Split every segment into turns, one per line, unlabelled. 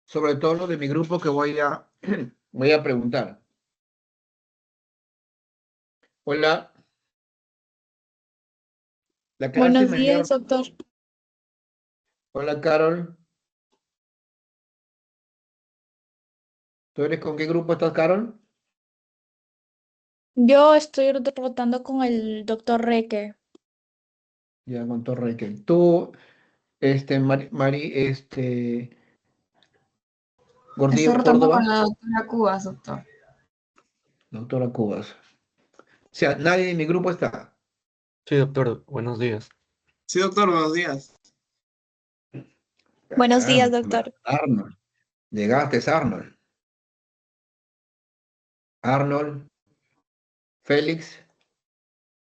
sobre todo lo de mi grupo que voy a, voy a preguntar. Hola. La clase
Buenos días,
mayor.
doctor.
Hola, Carol. ¿Tú eres con qué grupo estás, Carol?
Yo estoy rotando con el doctor Reque.
Ya, con Torreque. Tú,
Estoy
Gordillo
rotando con
Córdoba,
la doctora Cubas, doctor.
doctora Cubas. O sea, nadie de mi grupo está.
Sí, doctor, buenos días.
Sí, doctor, buenos días.
Buenos días,
Caramba,
doctor.
Arnold. Llegaste, Arnold. Arnold, Félix,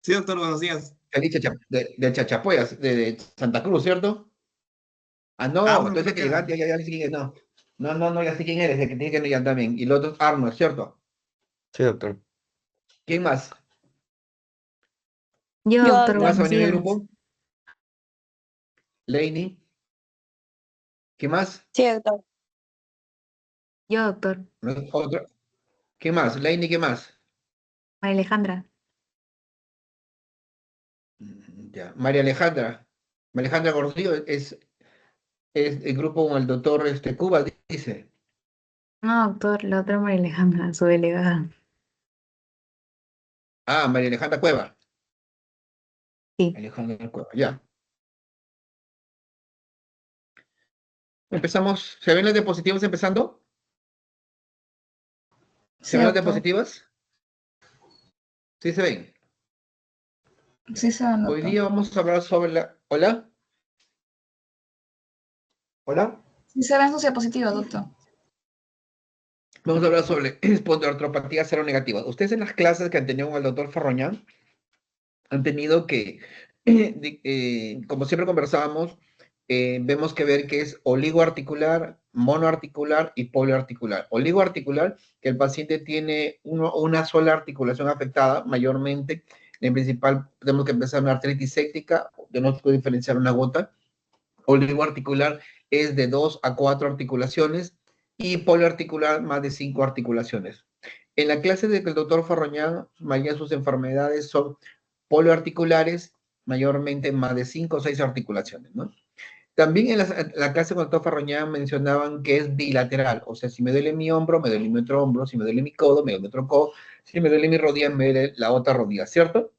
Sí, doctor, buenos días.
Félix de Chachapoyas, de Santa Cruz, ¿cierto? Ah, no,
Arnold
entonces
creo
que
que era.
llegaste, ya sé quién es, no. No, ya sé quién eres, el que tiene que ir también. Y el otro es Arnold, ¿cierto?
Sí, doctor.
¿Quién más?
Yo,
Yo,
doctor,
¿Quién más ha
buenos
venido en el
días.
grupo? Lainey. ¿Qué más?
sí, doctor.
Yo, doctor.
¿No? Otro. ¿Qué más? Lainey, ¿qué más?
María Alejandra.
Ya. María Alejandra. María Alejandra Gordillo es el grupo con el doctor Cuba, dice.
No, doctor, la otra María Alejandra, su delegada.
Ah, María Alejandra Cueva.
Sí.
Alejandra Cueva, ya. Empezamos. ¿Se ven las diapositivas empezando? ¿Se
Sí,
ven las
doctor.
diapositivas? Sí, se ven.
Sí se van,
Hoy
doctor.
día vamos a hablar sobre la. ¿Hola? ¿Hola?
Sí se ven sus diapositivas, doctor.
Vamos a hablar sobre espondiloartropatía seronegativa. Ustedes en las clases que han tenido con el doctor Farroñán han tenido que, como siempre conversábamos, vemos que ver que es oligoarticular, monoarticular y polioarticular. Oligoarticular, que el paciente tiene una sola articulación afectada, mayormente. En principal, tenemos que empezar una artritis séptica, yo no puedo diferenciar una gota. Oligoarticular es de 2 a 4 articulaciones y polioarticular más de 5 articulaciones. En la clase del doctor Farroñán, mayoría de sus enfermedades son polioarticulares, mayormente más de 5 o 6 articulaciones, ¿no? También en la clase con el doctor Farroñán mencionaban que es bilateral, o sea, si me duele mi hombro, me duele mi otro hombro, si me duele mi codo, me duele mi otro codo, si me duele mi rodilla, me duele la otra rodilla, ¿cierto?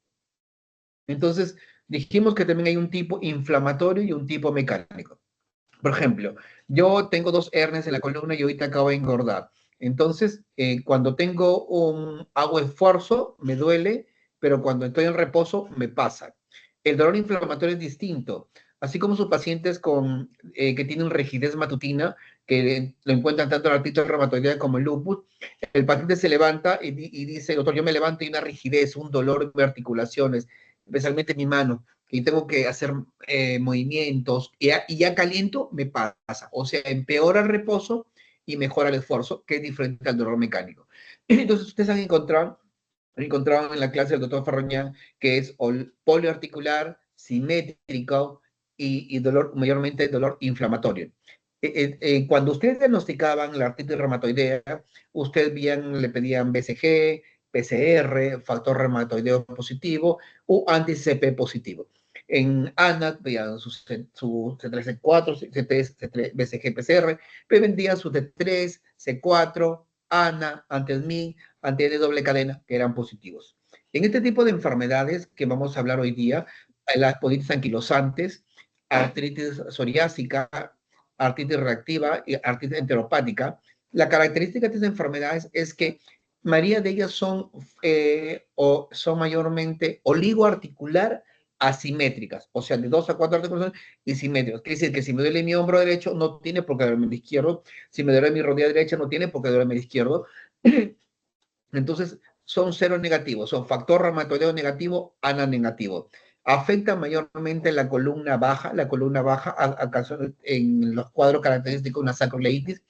Entonces, dijimos que también hay un tipo inflamatorio y un tipo mecánico. Por ejemplo, yo tengo 2 hernias en la columna y ahorita acabo de engordar. Entonces, cuando hago esfuerzo, me duele, pero cuando estoy en reposo, me pasa. El dolor inflamatorio es distinto. Así como sus pacientes que tienen rigidez matutina, que lo encuentran tanto en la artritis reumatoidea como el lupus, el paciente se levanta y dice, doctor, yo me levanto y una rigidez, un dolor en mis articulaciones, especialmente en mi mano y tengo que hacer movimientos y ya caliento, me pasa. O sea, empeora el reposo y mejora el esfuerzo, que es diferente al dolor mecánico. Entonces, ustedes han encontrado en la clase del doctor Farroñán que es poliarticular, simétrico y dolor, mayormente dolor inflamatorio. Cuando ustedes diagnosticaban la artritis reumatoidea, ustedes le pedían BCG, PCR, factor reumatoideo positivo o anti-CP positivo. En ANAC veían su C3, C4, C3, BCG, PCR, pero vendían su T3, C4, ANA, anti-SMI, anti doble cadena, que eran positivos. En este tipo de enfermedades que vamos a hablar hoy día, las espondilitis anquilosantes, artritis psoriásica, artritis reactiva y artritis enteropática, la característica de estas enfermedades es que mayoría de ellas son mayormente oligoarticular asimétricas, o sea, de 2 a 4 articulaciones y simétricas. Quiere decir que si me duele mi hombro derecho, no tiene por qué dolerme el izquierdo. Si me duele mi rodilla derecha, no tiene por qué dolerme el izquierdo. Entonces, son cero negativos, son factor reumatoideo negativo, ANA negativo. Afecta mayormente la columna baja acaso en los cuadros característicos de una sacroileitis,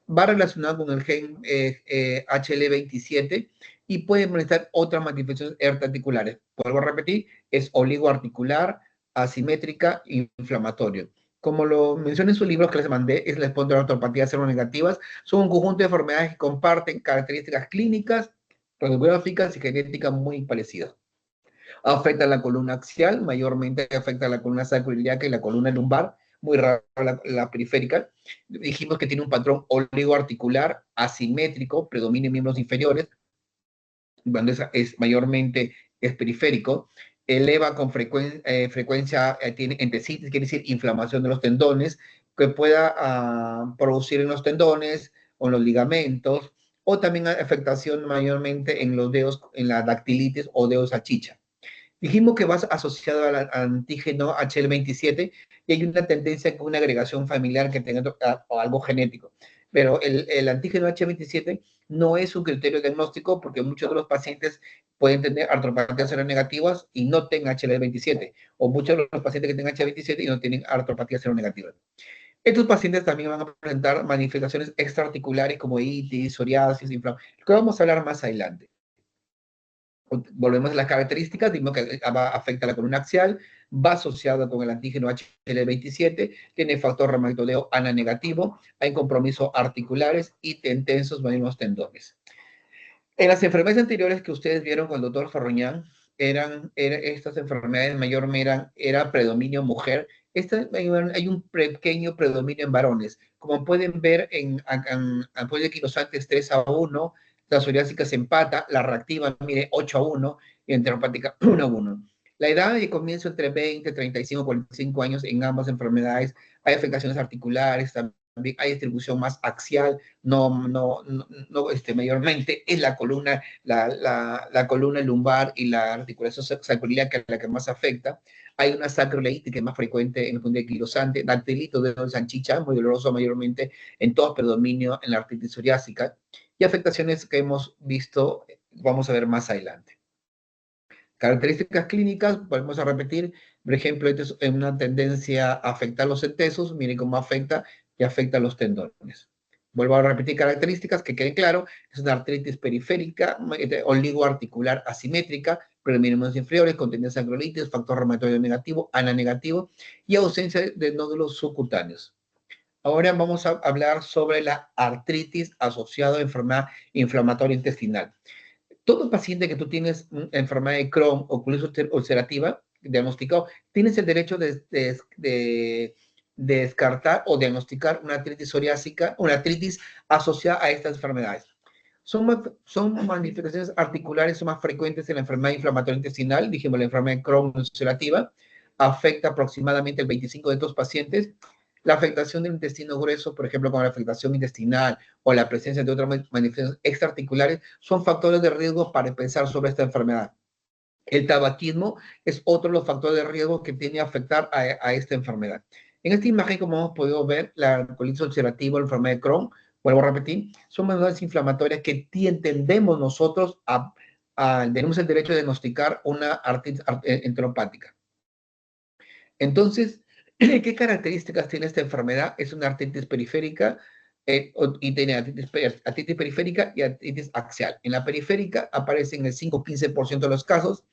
va relacionado con el gen HL27 y puede manifestar otras manifestaciones articulares. Vuelvo a repetir, es oligoarticular, asimétrica, inflamatorio. como lo menciona en sus libros que les mandé, es la espondiloartropatías seronegativas. Son un conjunto de enfermedades que comparten características clínicas, radiográficas y genéticas muy parecidas. Afecta la columna axial, mayormente afecta la columna sacroiliaca y la columna lumbar, muy raro la periférica. Dijimos que tiene un patrón oligoarticular asimétrico, predomina en miembros inferiores, cuando es mayormente es periférico, eleva con frecuencia, tiene entesitis, quiere decir inflamación de los tendones, que pueda producir en los tendones o en los ligamentos, o también afectación mayormente en los dedos, en la dactilitis o dedos salchicha. Dijimos que vas asociado al antígeno HL27 y hay una tendencia con una agregación familiar que tenga o algo genético. Pero el antígeno H27 no es un criterio diagnóstico porque muchos de los pacientes pueden tener artropatías seronegativas y no tengan HL27, o muchos de los pacientes que tengan H27 y no tienen artropatías seronegativas. Estos pacientes también van a presentar manifestaciones extraarticulares como itis, psoriasis, inflamación, que vamos a hablar más adelante. Volvemos a las características, dimos que afecta a la columna axial, va asociado con el antígeno HL27, tiene factor reumatoideo ANA negativo, hay compromisos articulares y tensos los tendones. En las enfermedades anteriores que ustedes vieron con el doctor Farroñán, estas enfermedades mayormente era predominio mujer. Hay un pequeño predominio en varones. Como pueden ver en apoyo de quilosantes 3-1, la psoriásica se empata, la reactiva, mire, 8-1, y enteropática 1-1. La edad de comienzo entre 20, 35, 45 años en ambas enfermedades. Hay afectaciones articulares, también hay distribución más axial, mayormente es la columna, la columna lumbar y la articulación sacroiliaca la que más afecta. Hay una sacroileitis que es más frecuente en el punto de quilosante, dactilito de salchicha, muy doloroso mayormente en todo predominio en la artritis psoriásica, y afectaciones que hemos visto, vamos a ver más adelante. Características clínicas, podemos repetir, por ejemplo, esta es una tendencia a afectar los entesos, miren cómo afecta y afecta los tendones. Vuelvo a repetir características que queden claro, es una artritis periférica, oligoarticular asimétrica, predominantes inferiores, con tendencia a acrolitis, factor reumatoide negativo, ANA negativo y ausencia de nódulos subcutáneos. Ahora vamos a hablar sobre la artritis asociada a enfermedad inflamatoria intestinal. Todo paciente que tú tienes enfermedad de Crohn o colitis ulcerativa diagnosticado, tienes el derecho de descartar o diagnosticar una artritis psoriásica, una artritis asociada a estas enfermedades. Son manifestaciones articulares son más frecuentes en la enfermedad inflamatoria intestinal, dijimos la enfermedad de Crohn ulcerativa, afecta aproximadamente el 25% de estos pacientes. La afectación del intestino grueso, por ejemplo, como la afectación intestinal o la presencia de otras manifestaciones extraarticulares, son factores de riesgo para pensar sobre esta enfermedad. El tabaquismo es otro de los factores de riesgo que tiene a afectar a esta enfermedad. En esta imagen, como hemos podido ver, la colitis ulcerativa, la enfermedad de Crohn, vuelvo a repetir, son enfermedades inflamatorias que entendemos nosotros, tenemos el derecho de diagnosticar una artritis enteropática. Entonces, ¿qué características tiene esta enfermedad? Es una artritis periférica y tiene artritis periférica y artritis axial. En la periférica aparece en el 5-15% de los casos.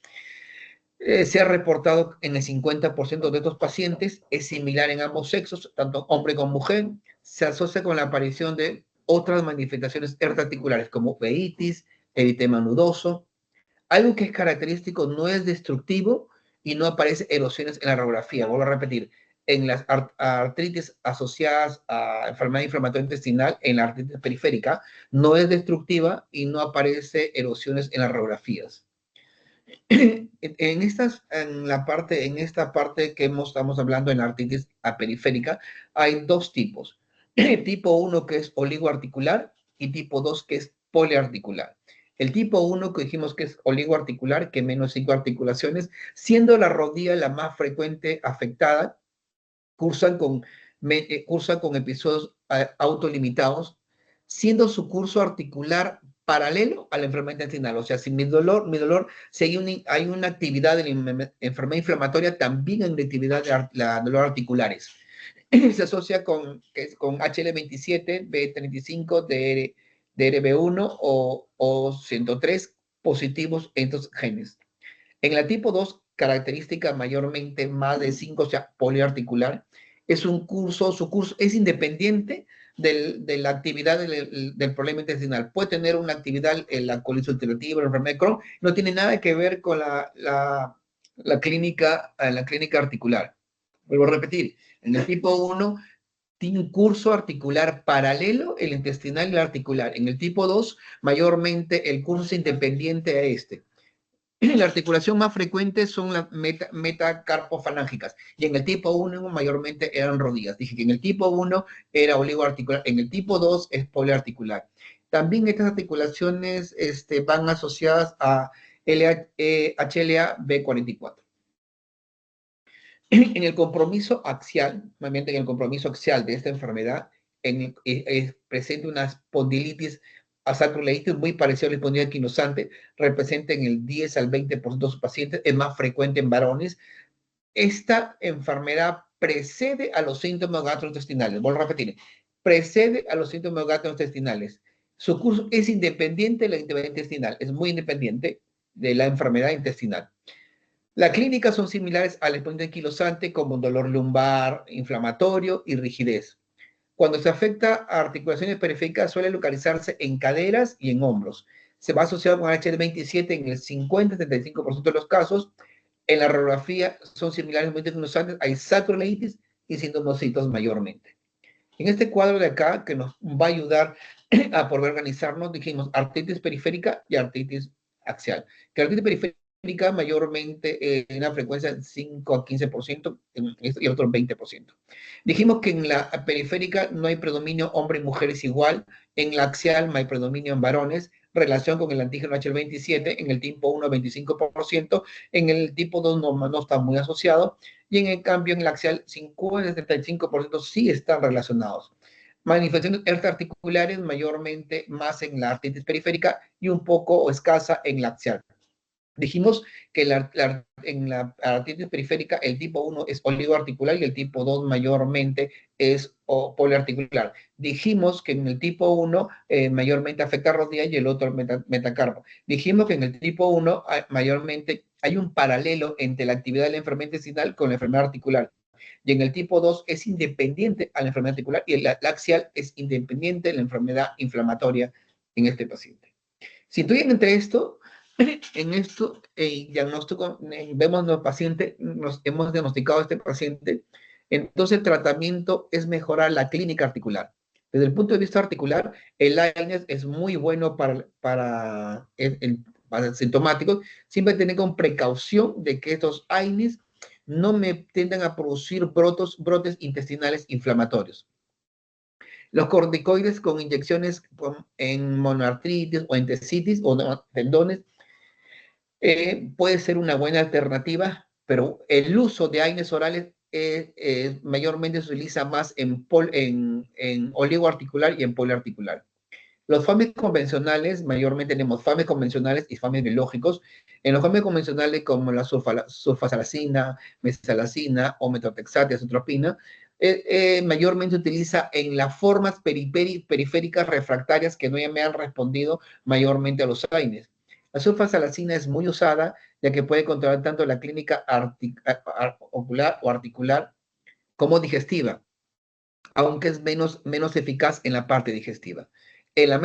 Se ha reportado en el 50% de estos pacientes. Es similar en ambos sexos, tanto hombre como mujer. Se asocia con la aparición de otras manifestaciones articulares como uveitis, eritema nudoso. Algo que es característico, no es destructivo y no aparece erosiones en la radiografía. Vuelvo a repetir, en las artritis asociadas a enfermedad inflamatoria intestinal, en la artritis periférica, no es destructiva y no aparece erosiones en las radiografías. En esta parte que estamos hablando en la artritis periférica, hay dos tipos. Tipo 1 que es oligoarticular y tipo 2 que es poliarticular. El tipo 1 que dijimos que es oligoarticular, que menos 5 articulaciones, siendo la rodilla la más frecuente afectada, cursan con episodios autolimitados, siendo su curso articular paralelo a la enfermedad intestinal. O sea, si mi dolor, si hay una actividad de la enfermedad inflamatoria, también hay una actividad de dolor articulares. Se asocia con HL27, B35, DRB1 o 103 positivos en estos genes. En la tipo 2, característica mayormente más de 5, o sea, poliarticular, es un curso, su curso es independiente de la actividad del problema intestinal. Puede tener una actividad en la colitis ulcerativa, la enfermedad de Crohn, no tiene nada que ver con la clínica articular. Vuelvo a repetir, en el tipo 1 tiene un curso articular paralelo, el intestinal y el articular. En el tipo 2, mayormente el curso es independiente a este. La articulación más frecuente son las metacarpofalángicas y en el tipo 1 mayormente eran rodillas. Dije que en el tipo 1 era oligoarticular, en el tipo 2 es poliarticular. También estas articulaciones van asociadas a HLA-B44. En el compromiso axial, normalmente en el compromiso axial de esta enfermedad, presenta una espondilitis sacroileitis muy parecida a la espondilitis anquilosante, representa en el 10 al 20% de sus pacientes, es más frecuente en varones. Esta enfermedad precede a los síntomas gastrointestinales. Vuelvo a repetir, precede a los síntomas gastrointestinales. Su curso es independiente de la enfermedad intestinal, es muy independiente de la enfermedad intestinal. Las clínicas son similares a la espondilitis anquilosante, como dolor lumbar, inflamatorio y rigidez. Cuando se afecta a articulaciones periféricas, suele localizarse en caderas y en hombros. Se va asociado con HL27 en el 50-75% de los casos. En la radiografía son similares a la espondilitis anquilosante, hay sacroileitis y sintomocitos mayormente. En este cuadro de acá, que nos va a ayudar a poder organizarnos, dijimos artritis periférica y artritis axial. Que la artritis periférica mayormente en una frecuencia de 5 a 15% y otro 20%. Dijimos que en la periférica no hay predominio hombre y mujeres igual, en la axial no hay predominio en varones, relación con el antígeno HL27, en el tipo 1 25%, en el tipo 2 no está muy asociado, y en el cambio en la axial 50-75% sí están relacionados. Manifestaciones extraarticulares mayormente más en la artritis periférica y un poco o escasa en la axial. Dijimos que en la artritis periférica el tipo 1 es oligoarticular y el tipo 2 mayormente es poliarticular. Dijimos que en el tipo 1 mayormente afecta a rodilla y el otro metacarpo. Dijimos que en el tipo 1 mayormente hay un paralelo entre la actividad de la enfermedad intestinal con la enfermedad articular. Y en el tipo 2 es independiente a la enfermedad articular y la axial es independiente de la enfermedad inflamatoria en este paciente. Si intuyen entre esto, en esto, diagnóstico, vemos los pacientes, hemos diagnosticado a este paciente, entonces el tratamiento es mejorar la clínica articular. Desde el punto de vista articular, el AINES es muy bueno para sintomáticos, siempre tener con precaución de que estos AINES no me tiendan a producir brotes intestinales inflamatorios. Los corticoides con inyecciones en monoartritis o entesitis o tendones puede ser una buena alternativa, pero el uso de AINES orales mayormente se utiliza más en oligoarticular y en poliarticular. Los FAMES convencionales, mayormente tenemos FAMES convencionales y FAMES biológicos. En los FAMES convencionales, como la sulfasalacina, mesalazina o metotrexate, azitropina, mayormente utiliza en las formas periféricas refractarias que no me han respondido mayormente a los AINES. La sulfasalacina es muy usada, ya que puede controlar tanto la clínica ocular o articular como digestiva, aunque es menos eficaz en la parte digestiva. En la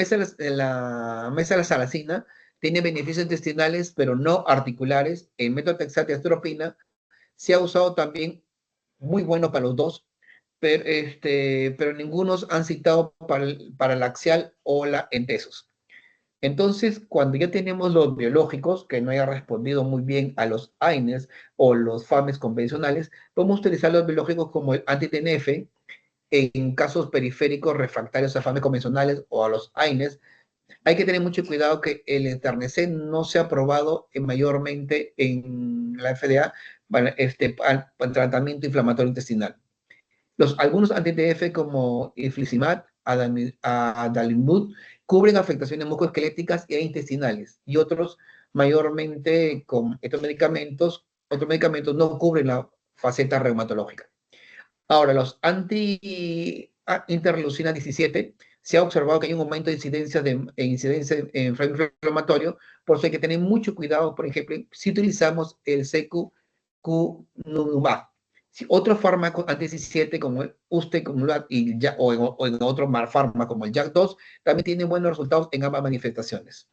mesalazina tiene beneficios intestinales, pero no articulares. En metotrexate y atropina se ha usado también, muy bueno para los dos, pero ningunos han citado para la axial o la entesos. Entonces, cuando ya tenemos los biológicos que no hayan respondido muy bien a los AINES o los FAMES convencionales, podemos utilizar los biológicos como el anti-TNF en casos periféricos refractarios a FAMES convencionales o a los AINES. Hay que tener mucho cuidado que el Eternecet no sea aprobado mayormente en la FDA para el tratamiento inflamatorio intestinal. Algunos anti-TNF como infliximab, adalimumab, cubren afectaciones musculoesqueléticas e intestinales, y otros mayormente con otros medicamentos no cubren la faceta reumatológica. Ahora, los anti-interleucina 17 se ha observado que hay un aumento de incidencia en inflamatorio, por eso hay que tener mucho cuidado, por ejemplo, si utilizamos el secukinumab. Si otro fármaco anti-17 como el Ustekinumab o en otro fármaco como el JAK2 también tiene buenos resultados en ambas manifestaciones.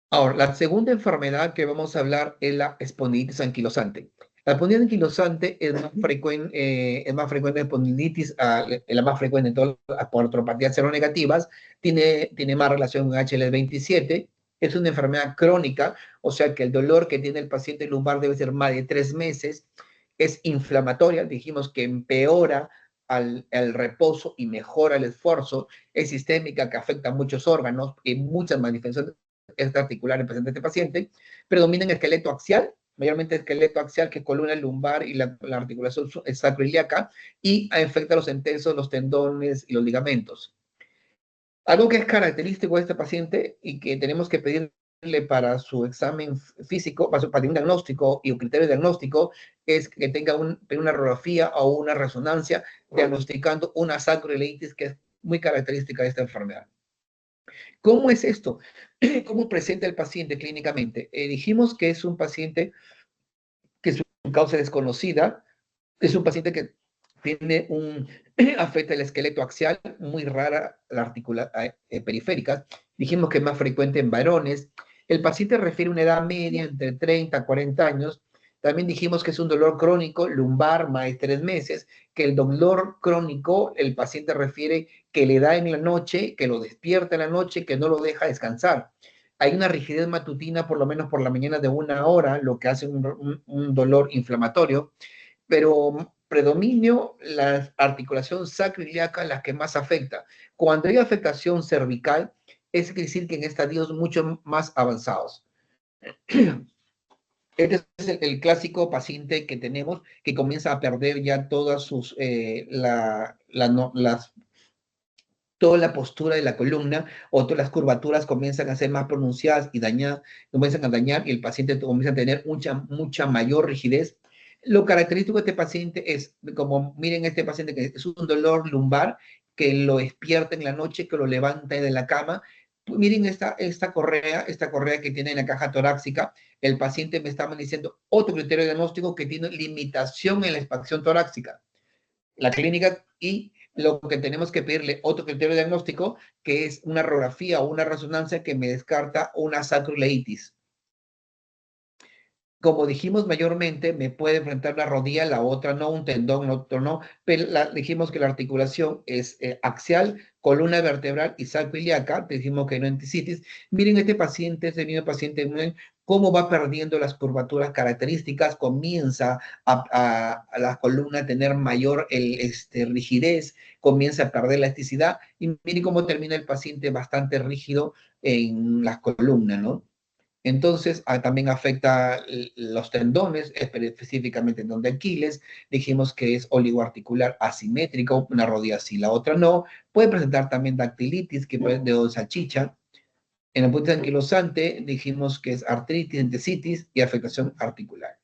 Ahora, la segunda enfermedad que vamos a hablar es la espondilitis anquilosante. La espondilitis anquilosante es más frecuente espondilitis, es la más frecuente en todas las artropatías seronegativas, tiene más relación con HL27, es una enfermedad crónica, o sea que el dolor que tiene el paciente lumbar debe ser más de 3 meses, es inflamatoria, dijimos que empeora al reposo y mejora el esfuerzo, es sistémica que afecta a muchos órganos y muchas manifestaciones articular presente este paciente, predomina en esqueleto axial, mayormente esqueleto axial, que es columna lumbar y la articulación sacroiliaca, y afecta los intensos, los tendones y los ligamentos. Algo que es característico de este paciente y que tenemos que pedirle para su examen físico, para un diagnóstico y un criterio diagnóstico, es que tenga una radiografía o una resonancia diagnosticando una sacroiliitis, que es muy característica de esta enfermedad. ¿Cómo es esto? ¿Cómo presenta el paciente clínicamente? Dijimos que es un paciente que su causa es desconocida, es un paciente que tiene afecta el esqueleto axial, muy rara la articulación periférica. Dijimos que es más frecuente en varones. El paciente refiere una edad media entre 30 a 40 años. También dijimos que es un dolor crónico, lumbar, más de 3 meses, que el dolor crónico, el paciente refiere que le da en la noche, que lo despierta en la noche, que no lo deja descansar. Hay una rigidez matutina, por lo menos por la mañana, de 1 hora, lo que hace un dolor inflamatorio, pero predominio la articulación sacroiliaca las que más afecta. Cuando hay afectación cervical, es decir que en estadios mucho más avanzados. Este es el clásico paciente que tenemos que comienza a perder ya todas sus, toda la postura de la columna, o todas las curvaturas comienzan a ser más pronunciadas y comienzan a dañar, y el paciente comienza a tener mucha mayor rigidez. Lo característico de este paciente es, como miren este paciente, que es un dolor lumbar que lo despierta en la noche, que lo levanta de la cama. Miren esta correa que tiene en la caja torácica. El paciente me está diciendo otro criterio diagnóstico, que tiene limitación en la expansión torácica. La clínica, y lo que tenemos que pedirle otro criterio diagnóstico, que es una radiografía o una resonancia que me descarta una sacroileitis. Como dijimos, mayormente me puede enfrentar una rodilla, la otra no, un tendón, el otro no, pero dijimos que la articulación es axial, columna vertebral y sacroiliaca, dijimos que no entesitis. Miren este paciente, este mismo paciente, cómo va perdiendo las curvaturas características, comienza a la columna a tener mayor rigidez, comienza a perder elasticidad, y miren cómo termina el paciente bastante rígido en las columnas, ¿no? Entonces, también afecta los tendones, específicamente el tendón de Aquiles. Dijimos que es oligoarticular asimétrico, una rodilla sí, la otra no. Puede presentar también dactilitis, que puede de salchicha. En el punto anquilosante dijimos que es artritis, entesitis y afectación articular.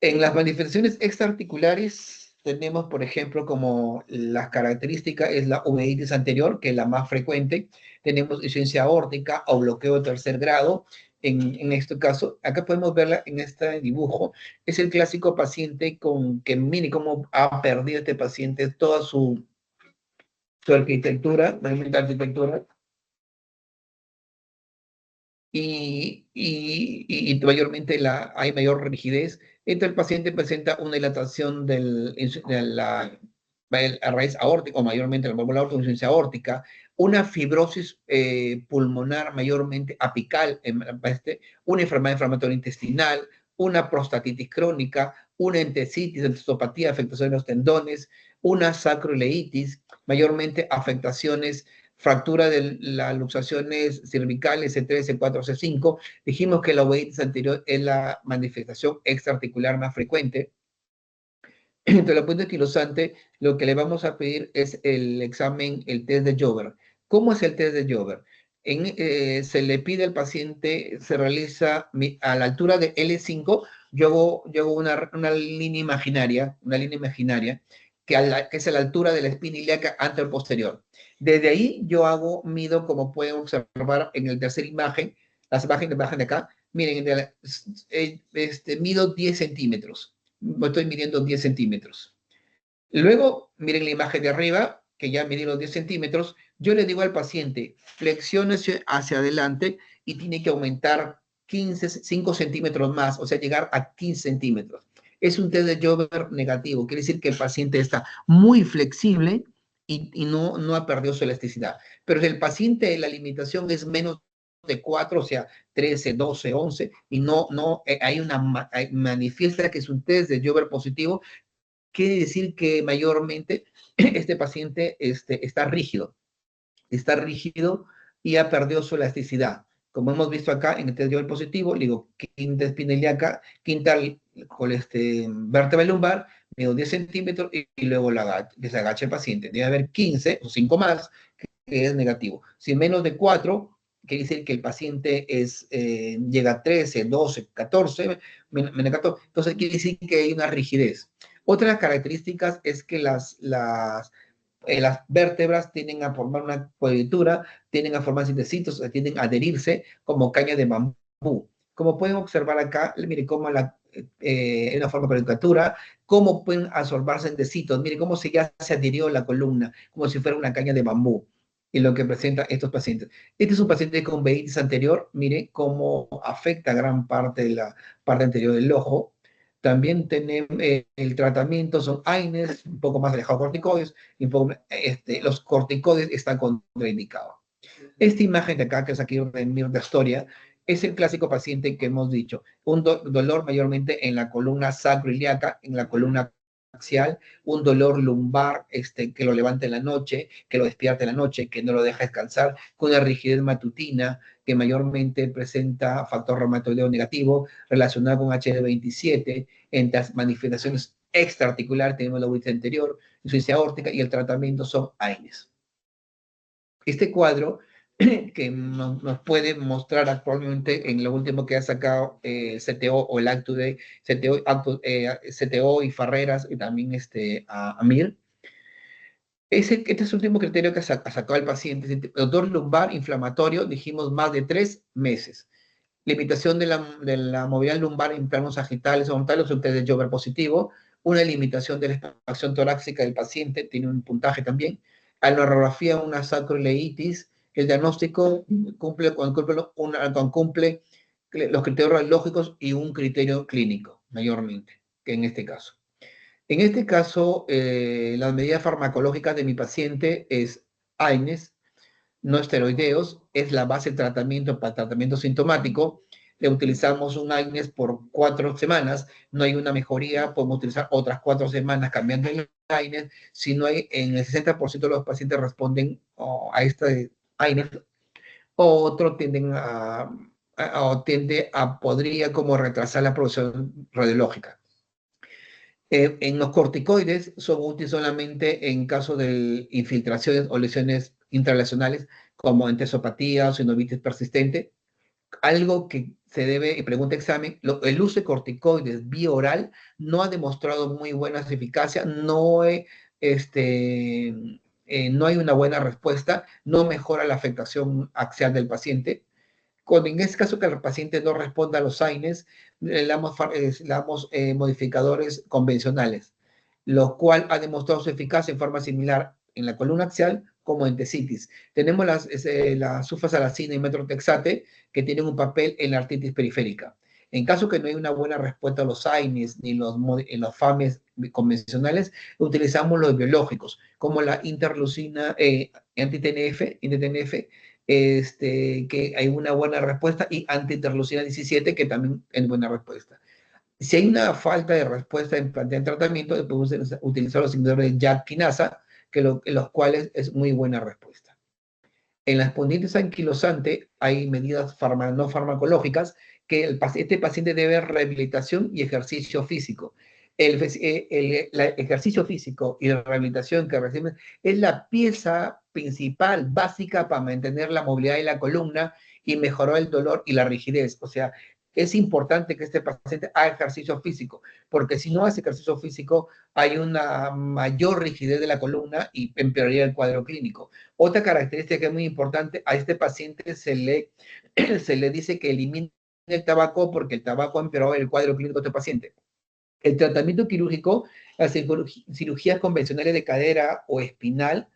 En las manifestaciones extraarticulares tenemos, por ejemplo, como las características es la uveitis anterior, que es la más frecuente. Tenemos insuficiencia aórtica o bloqueo de 3er grado. En este caso, acá podemos verla en este dibujo. Es el clásico paciente que mire cómo ha perdido este paciente toda su arquitectura, y mayormente hay mayor rigidez. Entonces el paciente presenta una dilatación de la raíz aórtica, o mayormente la válvula aórtica, insuficiencia aórtica, una fibrosis pulmonar mayormente apical, una enfermedad inflamatoria intestinal, una prostatitis crónica, una entesitis, entesopatía, afectación de los tendones, una sacroileitis, mayormente afectaciones, fractura de las luxaciones cervicales C3, C4, C5. Dijimos que la uveitis anterior es la manifestación extraarticular más frecuente. Entonces, la punta anquilosante, lo que le vamos a pedir es el examen, el test de Jover. ¿Cómo es el test de Jover? Se le pide al paciente, se realiza a la altura de L5, yo hago una línea imaginaria, que es a la altura de la espina ilíaca anterior-posterior. Desde ahí yo mido, como pueden observar en la tercera imagen, las imágenes de acá, Miren, mido 10 centímetros. Estoy midiendo 10 centímetros. Luego, miren la imagen de arriba, que ya medí los 10 centímetros. Yo le digo al paciente, flexiónese hacia adelante y tiene que aumentar 5 centímetros más, o sea, llegar a 15 centímetros. Es un test de Joubert negativo, quiere decir que el paciente está muy flexible y no ha perdido su elasticidad. Pero si el paciente, la limitación es menos de 4, o sea, 13, 12, 11, y manifiesta que es un test de Joubert positivo, quiere decir que mayormente este paciente está rígido y ha perdido su elasticidad. Como hemos visto acá en el test de Joubert positivo, le digo quinta espina ilíaca, quinta vértebra lumbar, mido 10 centímetros y luego se agacha el paciente. Debe haber 15 o 5 más, que es negativo. Si menos de 4, quiere decir que el paciente llega a 13, 12, 14, menos 14, entonces quiere decir que hay una rigidez. Otra característica es que las vértebras tienden a formar una coyuntura, tienden a formar sintecitos, tienden a adherirse como caña de bambú. Como pueden observar acá, mire cómo en una forma de caricatura, cómo pueden absorberse en decitos, mire cómo ya se adhirió la columna, como si fuera una caña de bambú, y lo que presentan estos pacientes. Este es un paciente con uveitis anterior, mire cómo afecta gran parte de la parte anterior del ojo. También tenemos el tratamiento, son AINES, un poco más alejado de corticoides, y los corticoides están contraindicados. Esta imagen de acá, que es aquí de Mirta Historia, es el clásico paciente que hemos dicho, un dolor mayormente en la columna sacroiliaca, en la columna axial, un dolor lumbar que lo levanta en la noche, que lo despierta en la noche, que no lo deja descansar, con una rigidez matutina, que mayormente presenta factor reumatoideo negativo relacionado con HD27, entre las manifestaciones extraarticulares tenemos la uveitis anterior, insuficiencia aórtica, y el tratamiento son AINES. Este cuadro que nos puede mostrar actualmente en lo último que ha sacado CTO o el Actu de CTO y Farreras y también Amir. Este es el último criterio que ha sacado el paciente. Dolor lumbar inflamatorio, dijimos más de 3 meses. Limitación de la movilidad lumbar en planos sagitales o frontales, un test de Joubert positivo. Una limitación de la expansión torácica del paciente, tiene un puntaje también. Anorografía, una sacroileitis. El diagnóstico cumple los criterios radiológicos y un criterio clínico, mayormente, que en este caso. En este caso, las medidas farmacológicas de mi paciente es AINES, no esteroideos, es la base de tratamiento para tratamiento sintomático. Le utilizamos un AINES por 4 semanas, no hay una mejoría, podemos utilizar otras 4 semanas cambiando el AINES. Si no hay, en el 60% de los pacientes responden a este AINES, otro podría como retrasar la producción radiológica. En los corticoides son útiles solamente en caso de infiltraciones o lesiones intralesionales como entesopatía o sinovitis persistente. Algo que se debe, y pregunta examen, el uso de corticoides vía oral no ha demostrado muy buena eficacia, no hay una buena respuesta, no mejora la afectación axial del paciente. Cuando en este caso que el paciente no responda a los AINES, le damos modificadores convencionales, lo cual ha demostrado su eficacia en forma similar en la columna axial como en tecitis. Tenemos la sulfasalacina y metrotexate, que tienen un papel en la artritis periférica. En caso que no hay una buena respuesta a los AINES ni en los FAMES convencionales, utilizamos los biológicos, como la interleucina anti-TNF, que hay una buena respuesta, y anti-interleucina 17, que también es buena respuesta. Si hay una falta de respuesta en tratamiento, podemos utilizar los inhibidores de JAK quinasa, los cuales es muy buena respuesta. En la espondilitis anquilosante hay medidas no farmacológicas que este paciente debe rehabilitación y ejercicio físico. El ejercicio físico y la rehabilitación que reciben es la pieza principal, básica, para mantener la movilidad de la columna y mejorar el dolor y la rigidez. O sea, es importante que este paciente haga ejercicio físico, porque si no hace ejercicio físico, hay una mayor rigidez de la columna y empeoraría el cuadro clínico. Otra característica que es muy importante, a este paciente se le dice que elimine el tabaco porque el tabaco empeoró el cuadro clínico de este paciente. El tratamiento quirúrgico, las cirugías convencionales de cadera o espinal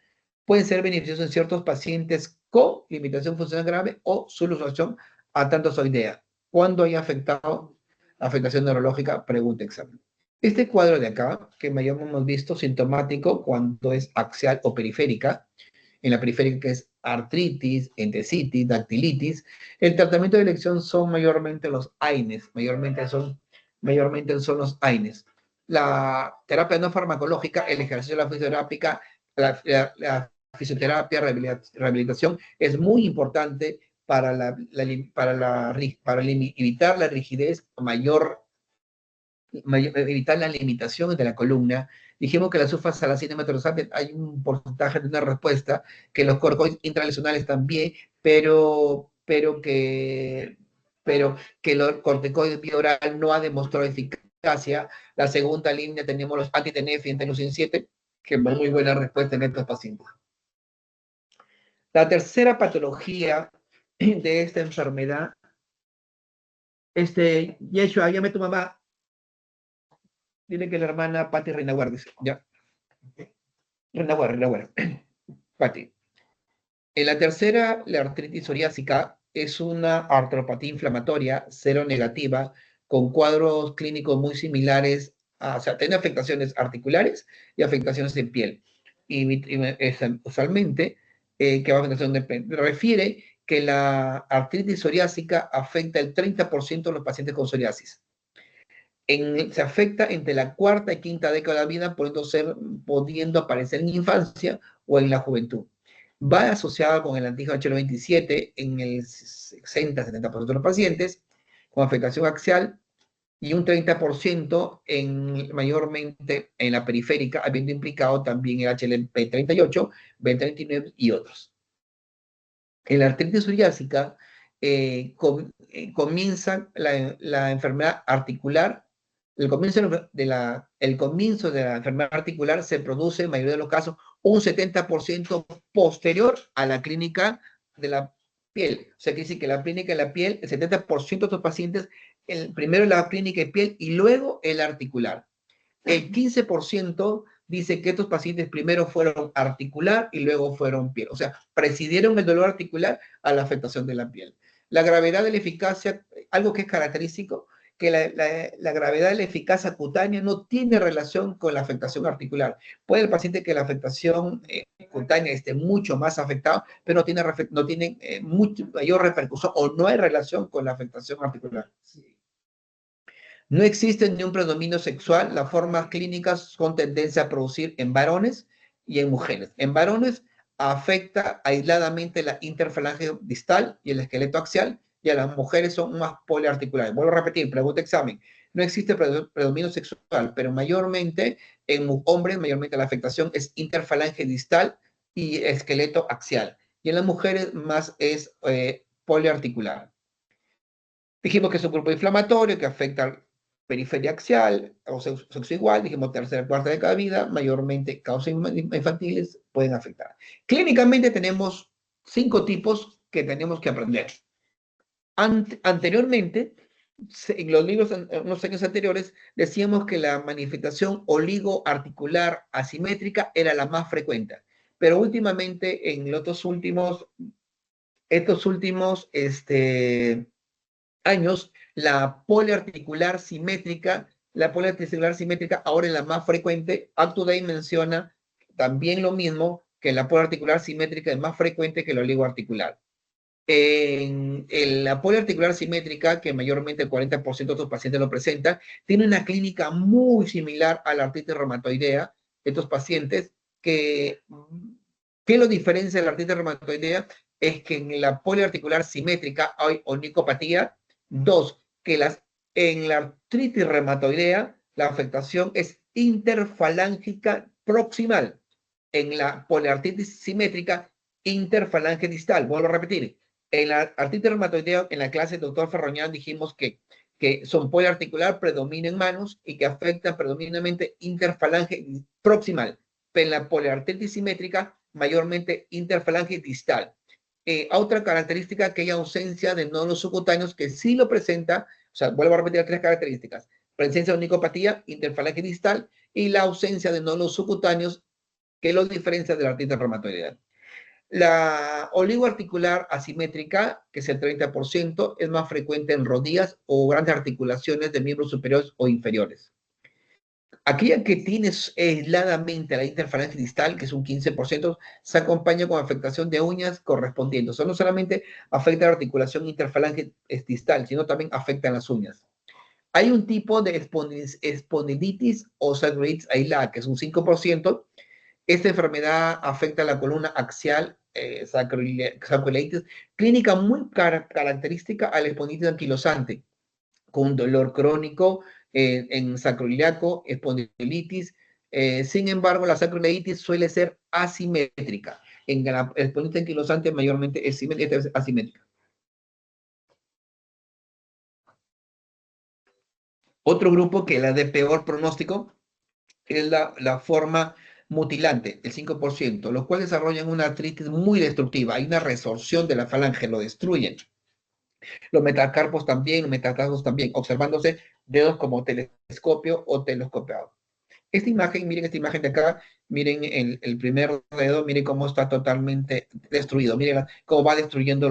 pueden ser beneficiosos en ciertos pacientes con limitación funcional grave o solución a tantozoidea. ¿Cuándo hay afectación neurológica? Pregunta examen. Este cuadro de acá, que mayormente hemos visto sintomático cuando es axial o periférica, en la periférica que es artritis, entesitis, dactilitis, el tratamiento de elección son mayormente los AINES, mayormente son los AINES. La terapia no farmacológica, el ejercicio de la fisioterápica, la fisioterapia, rehabilitación, es muy importante para evitar la rigidez evitar las limitaciones de la columna. Dijimos que la sulfasalacina y metroxafen hay un porcentaje de una respuesta, que los corticoides intralesionales también, pero que el corticoide bioral no ha demostrado eficacia. La segunda línea tenemos los anti-TNF y interleucin 7, que es muy buena respuesta en estos pacientes. La tercera patología de esta enfermedad, Yeshua, llame a tu mamá. Dile que la hermana Patti Reinaguardia dice, ya. Reinaguardia. Patti. En la tercera, la artritis psoriásica es una artropatía inflamatoria seronegativa con cuadros clínicos muy similares, o sea, tiene afectaciones articulares y afectaciones en piel. Y usualmente, que va a afectación de piel, refiere que la artritis psoriásica afecta el 30% de los pacientes con psoriasis. Se afecta entre la cuarta y quinta década de la vida, pudiendo aparecer en infancia o en la juventud. Va asociada con el antígeno HL27 en el 60-70% de los pacientes, con afectación axial, y un 30% mayormente en la periférica, habiendo implicado también el HLP38, B39 y otros. En la artritis psoriásica comienza la enfermedad articular. El comienzo de la enfermedad articular se produce, en mayoría de los casos, un 70% posterior a la clínica de la piel. O sea, quiere decir que la clínica de la piel, el 70% de estos pacientes, primero la clínica de piel y luego el articular. El 15% dice que estos pacientes primero fueron articular y luego fueron piel. O sea, precedieron el dolor articular a la afectación de la piel. La gravedad de la eficacia, algo que es característico, que la gravedad de la eficacia cutánea no tiene relación con la afectación articular. Puede el paciente que la afectación cutánea esté mucho más afectado, pero no tiene mucho mayor repercusión o no hay relación con la afectación articular. No existe ni un predominio sexual. Las formas clínicas con tendencia a producir en varones y en mujeres. En varones afecta aisladamente la interfalange distal y el esqueleto axial, y a las mujeres son más poliarticulares. Vuelvo a repetir, pregunta examen. No existe predominio sexual, pero mayormente en hombres, mayormente la afectación es interfalange distal y esqueleto axial. Y en las mujeres más es poliarticular. Dijimos que es un grupo inflamatorio que afecta periferia axial o sexo igual, dijimos tercera, cuarta de cada vida, mayormente causas infantiles pueden afectar. Clínicamente tenemos 5 tipos que tenemos que aprender. Anteriormente, en los libros, en unos años anteriores, decíamos que la manifestación oligoarticular asimétrica era la más frecuente, pero últimamente, en estos últimos años, la poliarticular simétrica ahora es la más frecuente. UpToDate menciona también lo mismo, que la poliarticular simétrica es más frecuente que la oligoarticular. En la poliarticular simétrica, que mayormente el 40% de estos pacientes lo presentan, tiene una clínica muy similar a la artritis reumatoidea. Estos pacientes ¿qué lo diferencia de la artritis reumatoidea? Es que en la poliarticular simétrica hay onicopatía. 2, que en la artritis reumatoidea la afectación es interfalángica proximal. En la poliartritis simétrica, interfalange distal. Vuelvo a repetir. En la artritis reumatoidea, en la clase del doctor Ferroñán, dijimos que son poliarticular, predomina en manos y que afectan predominantemente interfalange proximal. Pero en la poliartritis simétrica, mayormente interfalange distal. Otra característica, que hay ausencia de nódulos subcutáneos, que sí lo presenta, o sea, vuelvo a repetir las tres características: presencia de onicopatía, interfalange distal, y la ausencia de nódulos subcutáneos, que lo diferencia de la artritis reumatoide. La oligoarticular asimétrica, que es el 30%, es más frecuente en rodillas o grandes articulaciones de miembros superiores o inferiores. Aquella que tiene aisladamente la interfalange distal, que es un 15%, se acompaña con afectación de uñas correspondientes. O sea, no solamente afecta la articulación interfalange distal, sino también afecta las uñas. Hay un tipo de espondilitis o sacroiliitis aislada, que es un 5%. Esta enfermedad afecta la columna axial, sacroiliitis, clínica muy característica a la espondilitis anquilosante, con dolor crónico en sacroiliaco, espondilitis. Sin embargo, la sacroiliitis suele ser asimétrica. En la espondilitis anquilosante mayormente es asimétrica. Otro grupo que la de peor pronóstico es la forma mutilante, el 5%, los cuales desarrollan una artritis muy destructiva. Hay una resorción de la falange, lo destruyen. Los metacarpos también, los metatarsos también, observándose dedos como telescopio o telescopiado. Esta imagen, miren esta imagen de acá, miren el primer dedo, miren cómo está totalmente destruido, miren cómo va destruyendo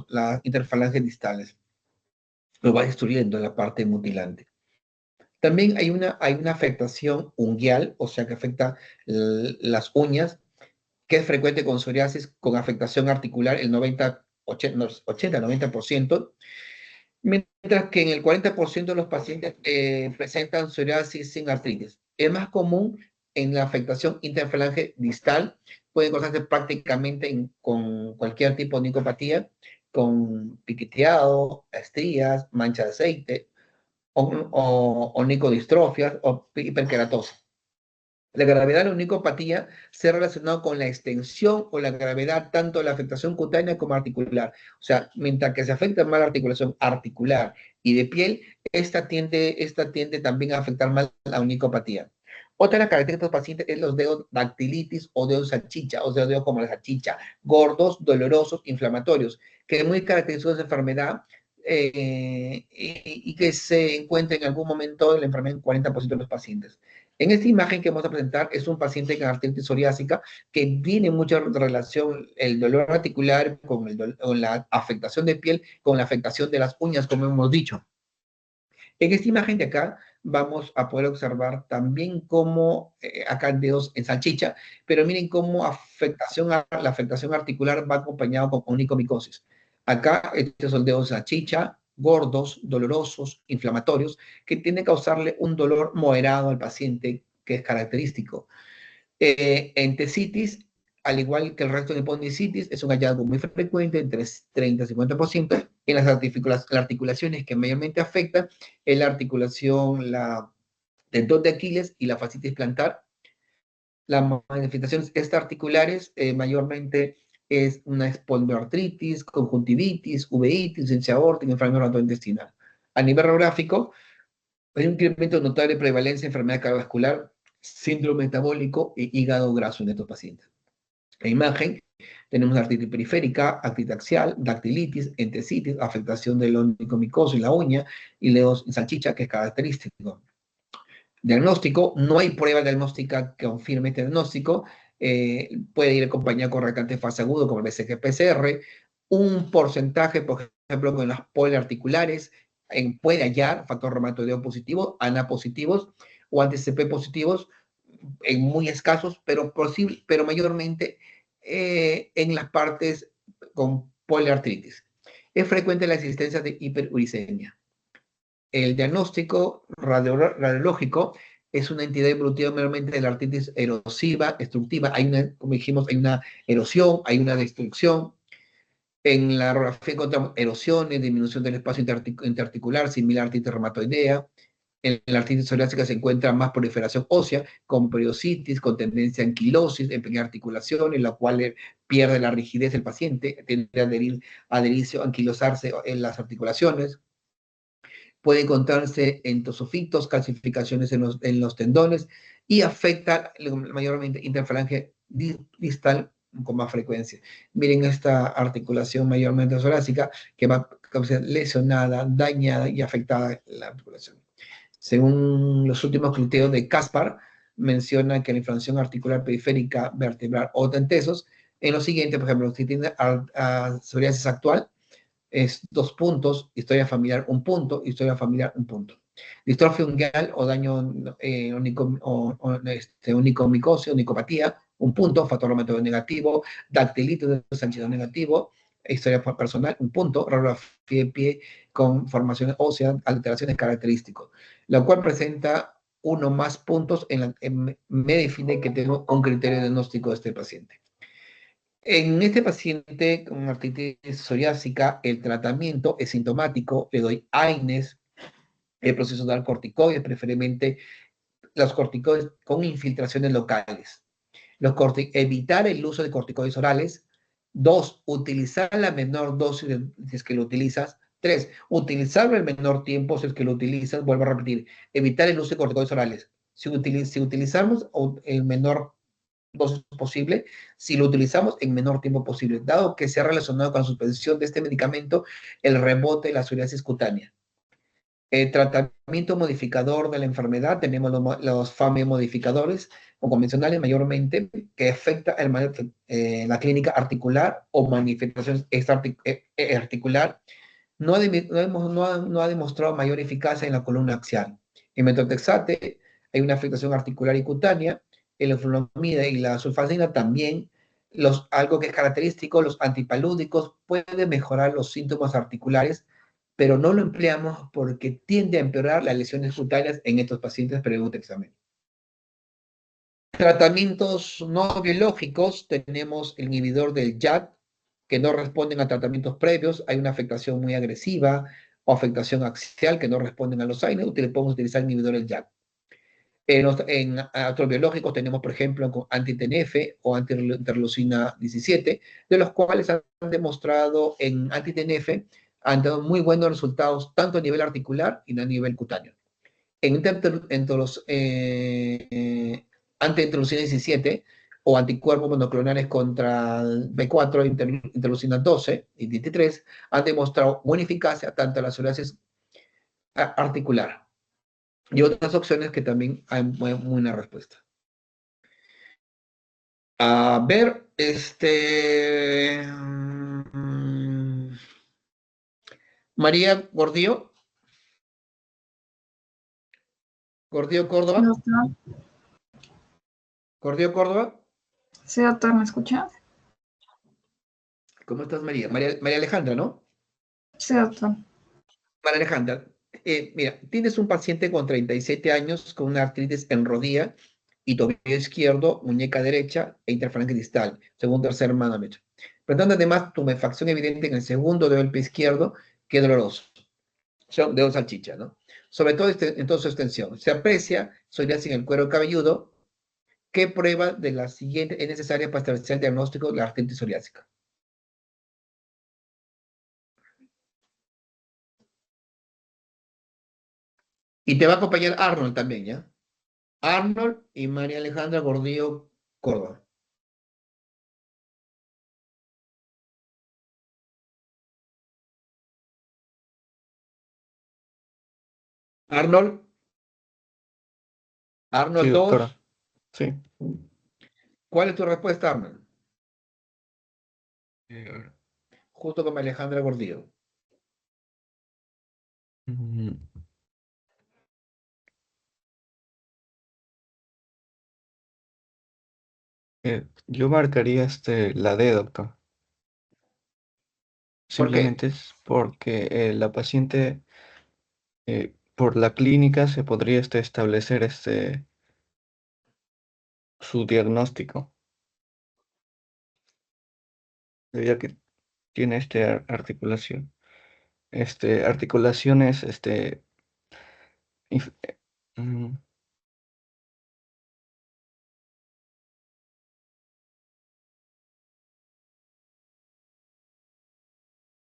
las interfalanges distales. Lo va destruyendo la parte mutilante. También hay una afectación unguial, o sea que afecta las uñas, que es frecuente con psoriasis, con afectación articular, el 80-90%, mientras que en el 40% de los pacientes presentan psoriasis sin artritis. Es más común en la afectación interfalange distal, puede causarse prácticamente con cualquier tipo de onicopatía, con piqueteado, estrías, mancha de aceite, o nicodistrofias o hiperkeratosis. La gravedad de la onicopatía se ha relacionado con la extensión o la gravedad tanto de la afectación cutánea como articular. O sea, mientras que se afecta más la articulación articular y de piel, esta tiende también a afectar más la onicopatía. Otra de las características de estos pacientes es los dedos dactilitis o dedos salchicha, o sea, dedos como la salchicha, gordos, dolorosos, inflamatorios, que es muy característico de esa enfermedad, y que se encuentra en algún momento de la enfermedad en 40% de los pacientes. En esta imagen que vamos a presentar es un paciente con artritis psoriásica que tiene mucha relación el dolor articular con la afectación de piel, con la afectación de las uñas, como hemos dicho. En esta imagen de acá vamos a poder observar también cómo acá dedos en salchicha, pero miren cómo la afectación articular va acompañado con onicomicosis. Acá estos son dedos en salchicha, gordos, dolorosos, inflamatorios, que tienden a causarle un dolor moderado al paciente, que es característico. Entesitis, al igual que el resto de epondicitis, es un hallazgo muy frecuente, entre 30 y 50%, en las articulaciones que mayormente afectan, en la articulación, la tendón de Aquiles y la fascitis plantar. Las manifestaciones extraarticulares mayormente es una espondioartritis, conjuntivitis, uveitis, insuficiencia aórtica, enfermedad intestinal. A nivel radiográfico, hay un incremento notable de prevalencia de enfermedad cardiovascular, síndrome metabólico e hígado graso en estos pacientes. La imagen, tenemos artritis periférica, artritis axial, dactilitis, entesitis, afectación del onicomicoso y la uña, y dedos en salchicha, que es característico. Diagnóstico, no hay prueba diagnóstica que confirme este diagnóstico, puede ir acompañado con retante fase agudo como el BCG-PCR, un porcentaje, por ejemplo, con las poliarticulares, puede hallar factor reumatoideo positivo, ANA positivos o anti-CP positivos, en muy escasos, pero mayormente en las partes con poliartritis. Es frecuente la existencia de hiperuricemia. El diagnóstico radiológico es una entidad evolutiva meramente de la artritis erosiva, destructiva. Como dijimos, hay una erosión, hay una destrucción. En la radiografía encontramos erosiones, disminución del espacio interarticular, similar a artritis reumatoidea. En la artritis psoriásica se encuentra más proliferación ósea, con periositis, con tendencia a anquilosis en pequeñas articulaciones, la cual pierde la rigidez del paciente, tiende a adherirse o anquilosarse en las articulaciones. Puede encontrarse entosofitos, calcificaciones en los tendones, y afecta mayormente interfalange distal con más frecuencia. Miren esta articulación mayormente torácica que va a ser lesionada, dañada y afectada la articulación. Según los últimos criterios de Caspar, menciona que la inflamación articular periférica vertebral o tentesos, en lo siguiente, por ejemplo, si tiene psoriasis actual, es 2 puntos, historia familiar 1 punto, historia familiar 1 punto. Distrofia ungueal o daño onicomicosis, onicopatía, 1 punto, factor reumático negativo, dactilitis de Sanchito negativo, historia personal, 1 punto, radiografía de pie con formaciones óseas, alteraciones características, lo cual presenta 1 más puntos me define que tengo un criterio diagnóstico de este paciente. En este paciente con artritis psoriásica, el tratamiento es sintomático, le doy AINES, el proceso de dar corticoides, preferiblemente los corticoides con infiltraciones locales. Evitar el uso de corticoides orales. 2, utilizar la menor dosis si es que lo utilizas. 3, utilizarlo el menor tiempo si es que lo utilizas. Vuelvo a repetir, evitar el uso de corticoides orales. Si utilizamos el menor dosis posible, si lo utilizamos en menor tiempo posible, dado que se ha relacionado con la suspensión de este medicamento el rebote de la psoriasis cutánea. El tratamiento modificador de la enfermedad, tenemos los FAME modificadores o convencionales mayormente, que afecta la clínica articular o manifestaciones extraarticular. No ha demostrado mayor eficacia en la columna axial. En metotrexate hay una afectación articular y cutánea, en la flunomida y la sulfasina también, algo que es característico, los antipalúdicos pueden mejorar los síntomas articulares, pero no lo empleamos porque tiende a empeorar las lesiones cutáneas en estos pacientes pre-examen. Tratamientos no biológicos, tenemos el inhibidor del JAK, que no responden a tratamientos previos, hay una afectación muy agresiva o afectación axial que no responden a los AINES, podemos utilizar el inhibidor del JAK. En otros biológicos tenemos, por ejemplo, anti-TNF o anti-interleucina 17, de los cuales han demostrado en anti-TNF, han dado muy buenos resultados tanto a nivel articular y a nivel cutáneo. Entre los anti-interleucina 17 o anticuerpos monoclonales contra el B4, interleucina 12 y 23, han demostrado buena eficacia tanto en la psoriasis articular. Y otras opciones que también hay buena respuesta. A ver, María Gordillo. Gordillo Córdoba.
Doctor.
Gordillo Córdoba.
Sí, doctor, ¿me escucha?
¿Cómo estás, María? María Alejandra, ¿no?
Sí, doctor.
María Alejandra, mira, tienes un paciente con 37 años con una artritis en rodilla y tobillo izquierdo, muñeca derecha e interfalange distal, segundo tercer manómetro. Presentando además tumefacción evidente en el segundo dedo del pie izquierdo, que es doloroso. Son dedos salchicha, ¿no? Sobre todo en toda su extensión. Se aprecia psoriasis en el cuero cabelludo. ¿Qué prueba de la siguiente es necesaria para establecer el diagnóstico de la artritis psoriásica? Y te va a acompañar Arnold también, ¿ya? Arnold y María Alejandra Gordillo Córdoba. Arnold.
Sí,
Arnold 2.
doctora. Sí.
¿Cuál es tu respuesta, Arnold?
Eh,
Justo con María Alejandra Gordillo.
mm, yo marcaría la D, doctor.
¿Por qué?
Simplemente es porque la paciente, por la clínica, se podría establecer su diagnóstico, debido a que tiene articulación. Articulaciones, inf- mm,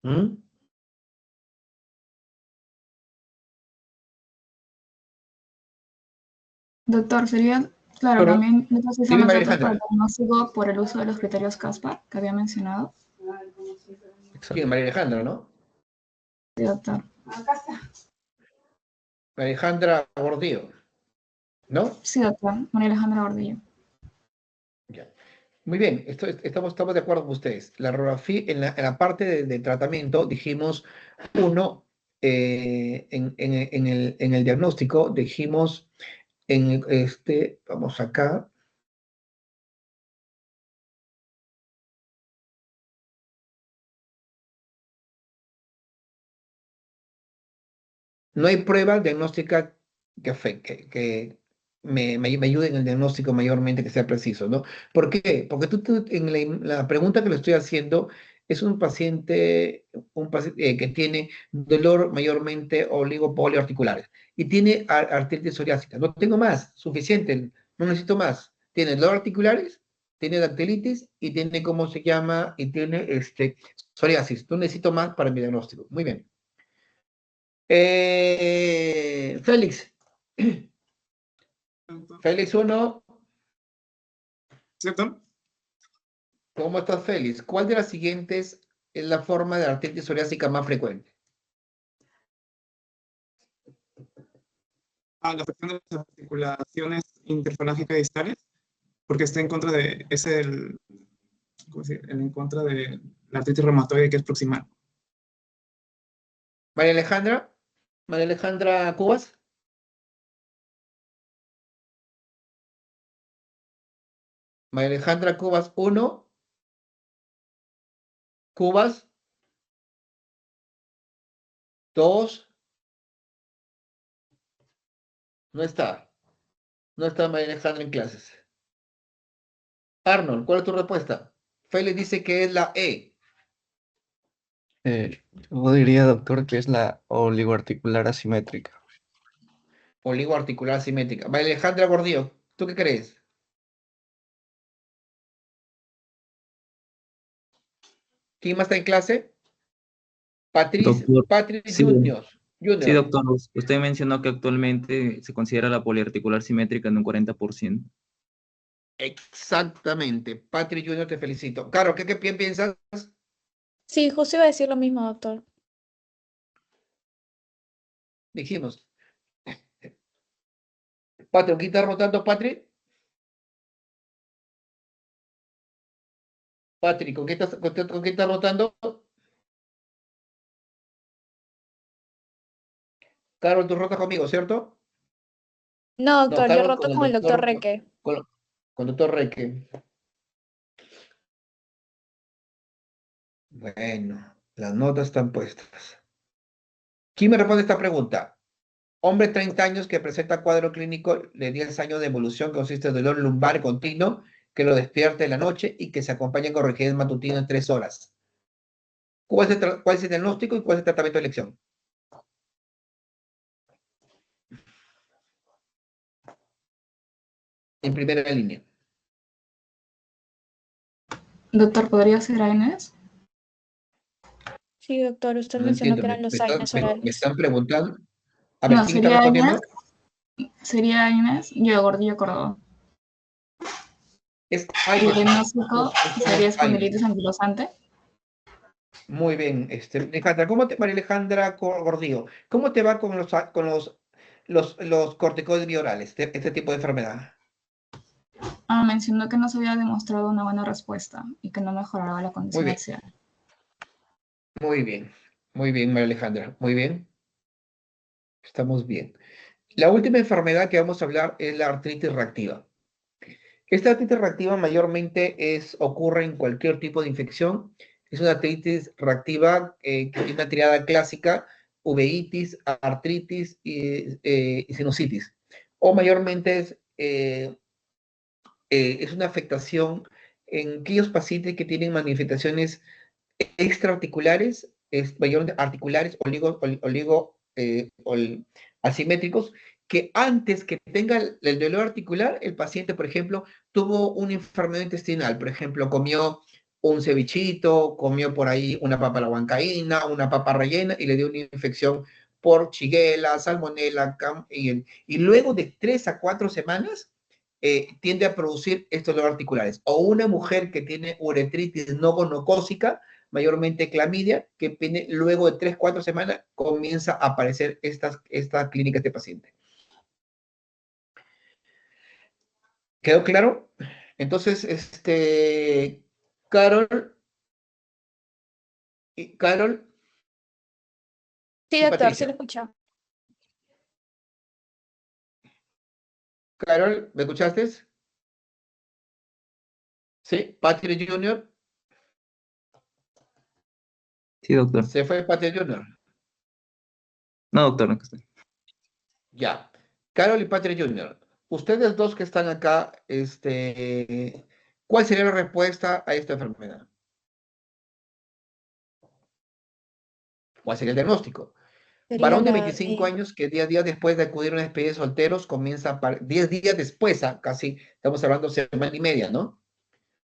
¿Mm?
Doctor, sería
Claro,
Pero,
también me estás
dime,
diciendo
María
nosotros por el
Alejandra.
diagnóstico por el uso de los criterios CASPAR que había mencionado.
¿Quién? María Alejandra, ¿no?
Sí, doctor.
María Alejandra Gordillo, ¿no?
Sí, doctor. María Alejandra Gordillo.
Ya. Muy bien, estamos de acuerdo con ustedes. La radiografía, en la parte de tratamiento, dijimos, uno, en el diagnóstico, dijimos, vamos acá, no hay prueba diagnóstica que me ayude en el diagnóstico mayormente que sea preciso, ¿no? ¿Por qué? Porque tú en la pregunta que le estoy haciendo es un paciente que tiene dolor mayormente oligopolioarticulares y tiene artritis psoriásica. No tengo más, suficiente, no necesito más. Tiene dolor articulares, tiene dactilitis y tiene, ¿cómo se llama? Y tiene psoriasis. No necesito más para mi diagnóstico. Muy bien. Félix, Félix 1,
¿Sí, doctor?
¿cómo estás, Félix? ¿Cuál de las siguientes es la forma de artritis psoriásica más frecuente?
La afección de las articulaciones interfalángicas distales, porque está en contra de, es el, ¿cómo decir? En contra de la artritis reumatoide que es proximal.
María Alejandra, María Alejandra Cubas, María Alejandra Cubas 1, Cubas 2, no está, no está María Alejandra en clases. Arnold, ¿cuál es tu respuesta? Félix dice que es la E,
Yo diría, doctor, que es la oligoarticular asimétrica.
oligoarticular simétrica. María Alejandra Gordillo, ¿tú qué crees? ¿Quién más está en clase?
Doctor,
Patrick
sí,
Junior.
sí,
Junior.
doctor, usted mencionó que actualmente se considera la poliarticular simétrica en un 40%.
Exactamente. Patrick Junior, te felicito. Caro, ¿qué piensas?
Sí, justo iba a decir lo mismo, doctor.
Dijimos. Patrick, ¿quién está rotando, Patrick? Patrick, ¿con qué estás rotando? Carol, tú rotas conmigo, ¿cierto?
No,
No,
doctor, yo
Carol
roto
con el
con el doctor
doctor,
Reque.
con el doctor Reque. Bueno, las notas están puestas. ¿Quién me responde esta pregunta? Hombre 30 años que presenta cuadro clínico de 10 años de evolución que consiste en dolor lumbar continuo que lo despierta en la noche y que se acompaña con rigidez matutina en 3 horas. ¿Cuál es el diagnóstico y cuál es el tratamiento de elección? En primera línea.
Doctor, ¿podría ser ANS? Sí, doctor, usted
No
mencionó
entiendo,
que eran los AINES
me
orales.
están preguntando. A ver,
No,
¿quién está
sería ANS,
respondiendo?
yo, Gordillo Córdoba.
Es
Y el
AINES.
diagnóstico sería espondilitis anquilosante.
Muy bien, Alejandra, María Alejandra Gordillo, ¿cómo te va con los corticoides biorales, este tipo de enfermedad?
Mencionó que no se había demostrado una buena respuesta y que no mejoraba la
Muy
condición
bien,
axial.
muy bien, María Alejandra, muy bien, estamos bien. La última enfermedad que vamos a hablar es la artritis reactiva. Esta artritis reactiva mayormente ocurre en cualquier tipo de infección. Es una artritis reactiva que tiene una triada clásica, uveitis, artritis y sinusitis. O mayormente es una afectación en aquellos pacientes que tienen manifestaciones extraarticulares, mayormente articulares, asimétricos, que antes que tenga el dolor articular, el paciente, por ejemplo, tuvo una enfermedad intestinal, por ejemplo, comió un cevichito, comió por ahí una papa a la huancaína, una papa rellena y le dio una infección por Shigella, salmonella, y luego de 3 a 4 semanas, tiende a producir estos dolores articulares. O una mujer que tiene uretritis no gonocócica, mayormente clamidia, que tiene, luego de 3-4 semanas comienza a aparecer esta clínica de este paciente. ¿Quedó claro? Entonces, Carol, Carol
Sí,
y
doctor, se
Patricia.
lo escucho.
Carol, ¿me escuchaste? Sí, Patrick Junior.
Sí, doctor.
Se fue Patrick Junior.
No, doctor, no está.
Ya. Carol y Patrick Junior. Ustedes dos que están acá, ¿cuál sería la respuesta a esta enfermedad? ¿Cuál sería el diagnóstico?
Sería
Varón de
la
25 años que 10 días después de acudir a una despedida de solteros comienza, 10 días después, casi, estamos hablando de semana y media, ¿no?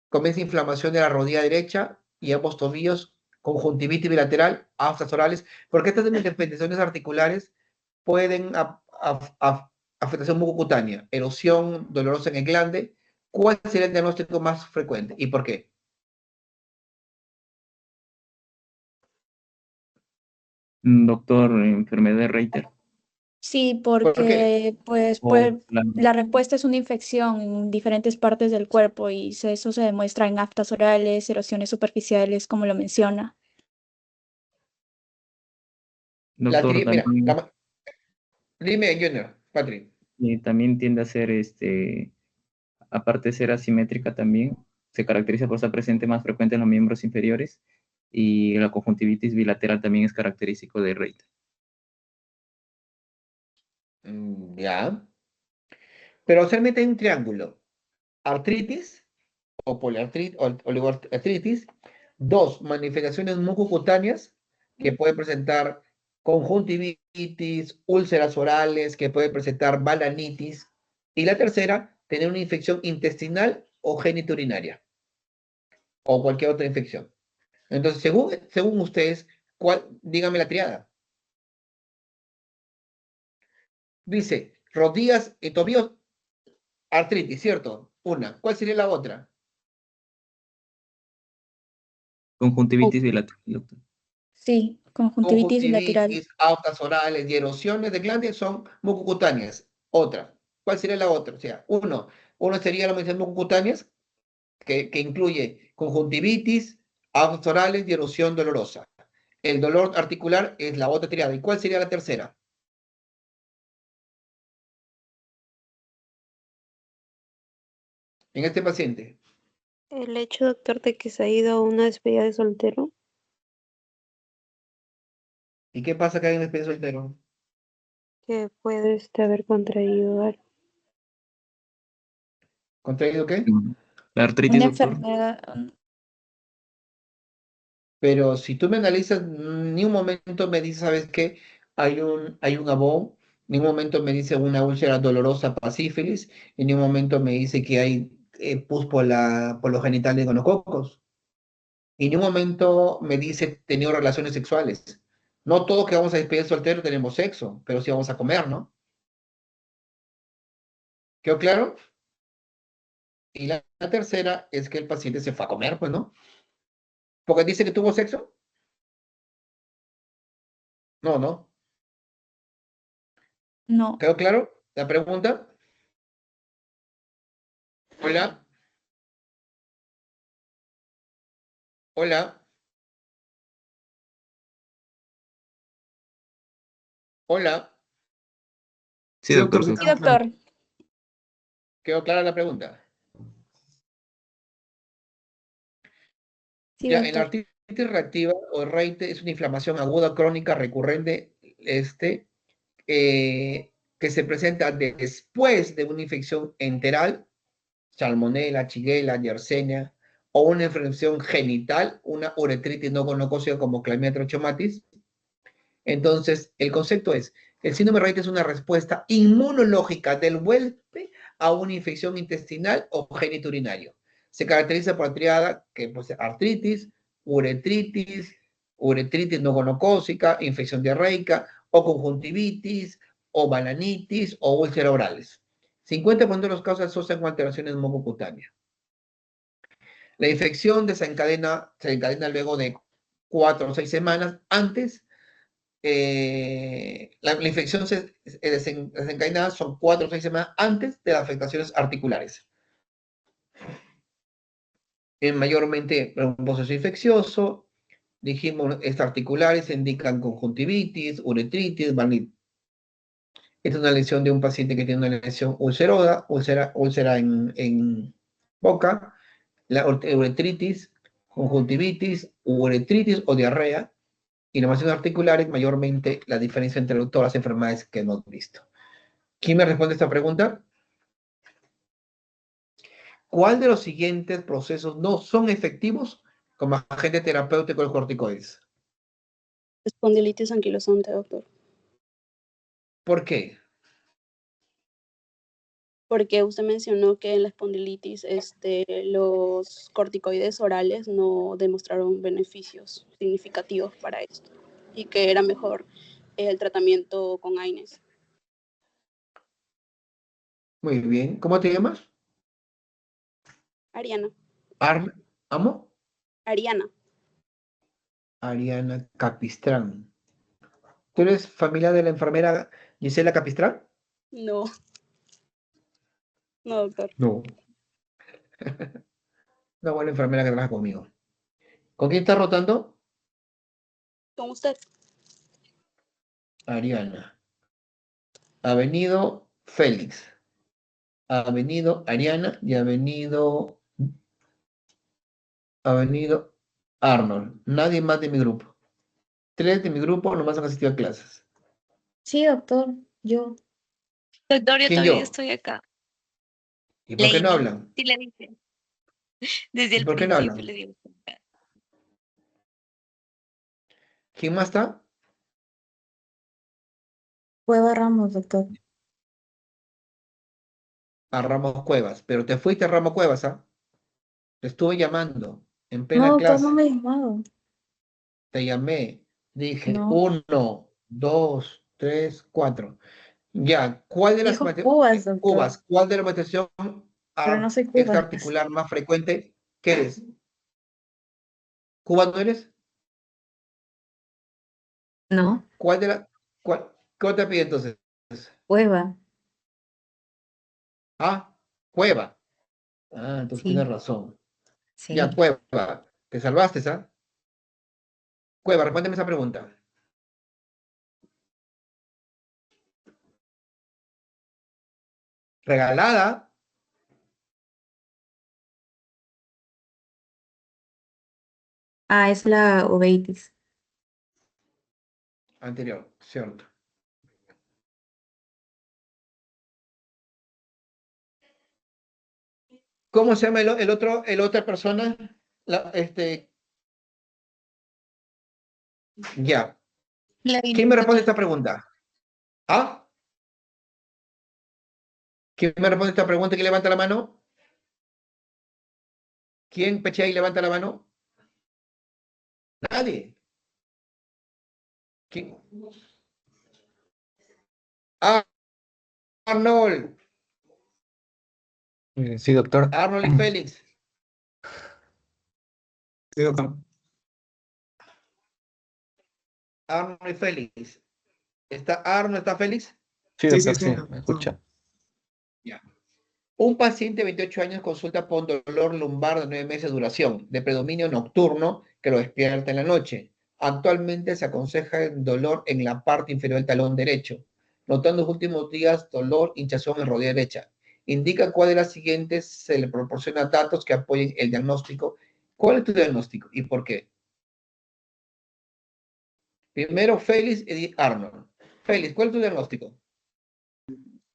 Comienza inflamación de la rodilla derecha y ambos tobillos, conjuntivitis bilateral, aftas orales, porque estas manifestaciones articulares pueden afectación mucocutánea, erosión dolorosa en el glande. ¿Cuál sería el diagnóstico más frecuente y por qué?
Doctor, enfermedad de Reiter.
Sí,
¿Por qué?
porque pues
O
la respuesta es una infección en diferentes partes del cuerpo y eso se demuestra en aftas orales, erosiones superficiales, como lo menciona.
doctor,
Mira,
también,
dime, Junior, Patrick.
también tiende a ser, aparte de ser asimétrica también, se caracteriza por estar presente más frecuente en los miembros inferiores y la conjuntivitis bilateral también es característico de Reiter.
Ya. Pero solamente hay un triángulo. Artritis o poliartritis o oligoartritis. Dos, manifestaciones mucocutáneas que pueden presentar conjuntivitis, úlceras orales, que pueden presentar balanitis. Y la tercera, tener una infección intestinal o genitourinaria o cualquier otra infección. Entonces, según ustedes, dígame la triada. Dice, rodillas y tobillos, artritis, ¿cierto? Una. ¿Cuál sería la otra?
Conjuntivitis bilateral, doctor.
Sí, conjuntivitis bilateral.
Conjuntivitis, aftas orales y erosiones de glande son mucocutáneas. Otra. ¿Cuál sería la otra? O sea, uno sería la manifestación mucocutáneas, que incluye conjuntivitis, aftas orales y erosión dolorosa. El dolor articular es la otra triada. ¿Y cuál sería la tercera? En este paciente.
El hecho, doctor, de que se ha ido a una despedida de soltero.
¿Y qué pasa acá en el despedida de soltero?
Que puede haber contraído algo.
¿Contraído qué?
La artritis,
Una
doctor.
enfermedad,
Pero si tú me analizas, ni un momento me dices, ¿sabes qué? Hay un abón, ni un momento me dice una úlcera dolorosa pasífilis, y ni un momento me dice que hay pus por los genitales de gonococos, y ni un momento me dice tenido relaciones sexuales. No todos que vamos a despedir soltero tenemos sexo, pero sí vamos a comer, ¿no? ¿Quedó claro? Y la tercera es que el paciente se fue a comer, pues, ¿no? Porque dice que tuvo sexo. No, no.
no,
¿Quedó claro la pregunta? Hola. Hola, hola,
Sí,
Sí, doctor,
doctor.
sí
sí,
quedó claro.
doctor.
¿quedó clara la pregunta?
Sí,
Ya, en la
doctor.
artritis reactiva o reite es una inflamación aguda crónica recurrente, que se presenta después de una infección enteral, salmonella, shigella, Yersinia, o una infección genital, una uretritis no gonocócica como Chlamydia trachomatis. Entonces, el concepto es, el síndrome de Reite es una respuesta inmunológica del huésped a una infección intestinal o genitourinario. Se caracteriza por la triada que pues, artritis, uretritis, uretritis no gonocócica, infección diarreica, o conjuntivitis, o balanitis, o úlceras orales. 50% de los casos se asocian con alteraciones mucocutáneas. La infección se desencadena luego de 4 o 6 semanas antes. La infección desencadenada son 4 o 6 semanas antes de las afectaciones articulares. Mayormente un proceso infeccioso, dijimos, articulares se indican conjuntivitis, uretritis, vanit. Esta es una lesión de un paciente que tiene una lesión úlcera en boca, la uretritis, conjuntivitis, uretritis o diarrea, y las lesiones articulares, mayormente la diferencia entre todas las enfermedades que hemos visto. ¿Quién me responde esta pregunta? ¿Cuál de los siguientes procesos no son efectivos como agente terapéutico de los corticoides?
Espondilitis anquilosante, doctor.
¿Por qué?
Porque usted mencionó que en la espondilitis los corticoides orales no demostraron beneficios significativos para esto y que era mejor el tratamiento con AINES.
Muy bien. ¿Cómo te llamas?
Ariana.
¿Amo?
Ariana.
Ariana Capistrán. ¿Tú eres familia de la enfermera Gisela Capistrán?
No. No, doctor.
No. Una buena enfermera que trabaja conmigo. ¿Con quién estás rotando?
Con usted.
Ariana. Ha venido Félix. Ha venido Ariana y ha venido Arnold. Nadie más de mi grupo. 3 de mi grupo nomás han asistido a clases.
Sí, doctor, yo.
Doctor, yo
¿Quién
todavía
yo?
estoy acá.
¿Y por qué no
Leina,
hablan?
sí le dije. Desde
¿Y
el
por qué no
principio
hablan?
le digo.
¿Quién más está?
Cueva Ramos, doctor.
A Ramos Cuevas. Pero te fuiste a Ramos Cuevas, ¿ah? Te estuve llamando en
No,
plena
doctor, no
clase.
me ha llamado.
Te llamé. Dije
No.
1, 2, 3, 4. Ya, ¿cuál de las
Dijo Cubas, doctor.
cubas, cuál de la manifestación
Pero no soy Cuba.
extraarticular más frecuente? ¿Qué eres? ¿Cuba no eres?
No,
¿Cuál de la, cuál te pide entonces?
Cueva.
Ah, Cueva. Ah, entonces
Sí,
tienes razón.
sí.
Ya, Cueva. Te salvaste, ¿ah? Cueva, respóndeme esa pregunta. Regalada.
Ah, es la uveitis.
Anterior, cierto. ¿Cómo se llama el otra persona? Ya. ¿Quién me responde esta pregunta? ¿Ah? ¿Quién me responde esta pregunta? ¿Quién levanta la mano? ¿Quién pechea y levanta la mano? Nadie. ¿Quién? Ah, Arnold.
Sí, doctor.
Arnold y Félix.
Sí, doctor.
Arnold y Félix. ¿Está Arnold, está Félix?
Sí,
Sí,
doctor,
sí,
sí,
sí.
me escucha.
Ya. Un paciente de 28 años consulta por un dolor lumbar de 9 meses de duración, de predominio nocturno, que lo despierta en la noche. Actualmente se aconseja el dolor en la parte inferior del talón derecho, notando en los últimos días dolor, hinchazón en rodilla derecha. Indica cuál de las siguientes se le proporciona datos que apoyen el diagnóstico. ¿Cuál es tu diagnóstico y por qué? Primero, Félix y Arnold. Félix, ¿cuál es tu diagnóstico?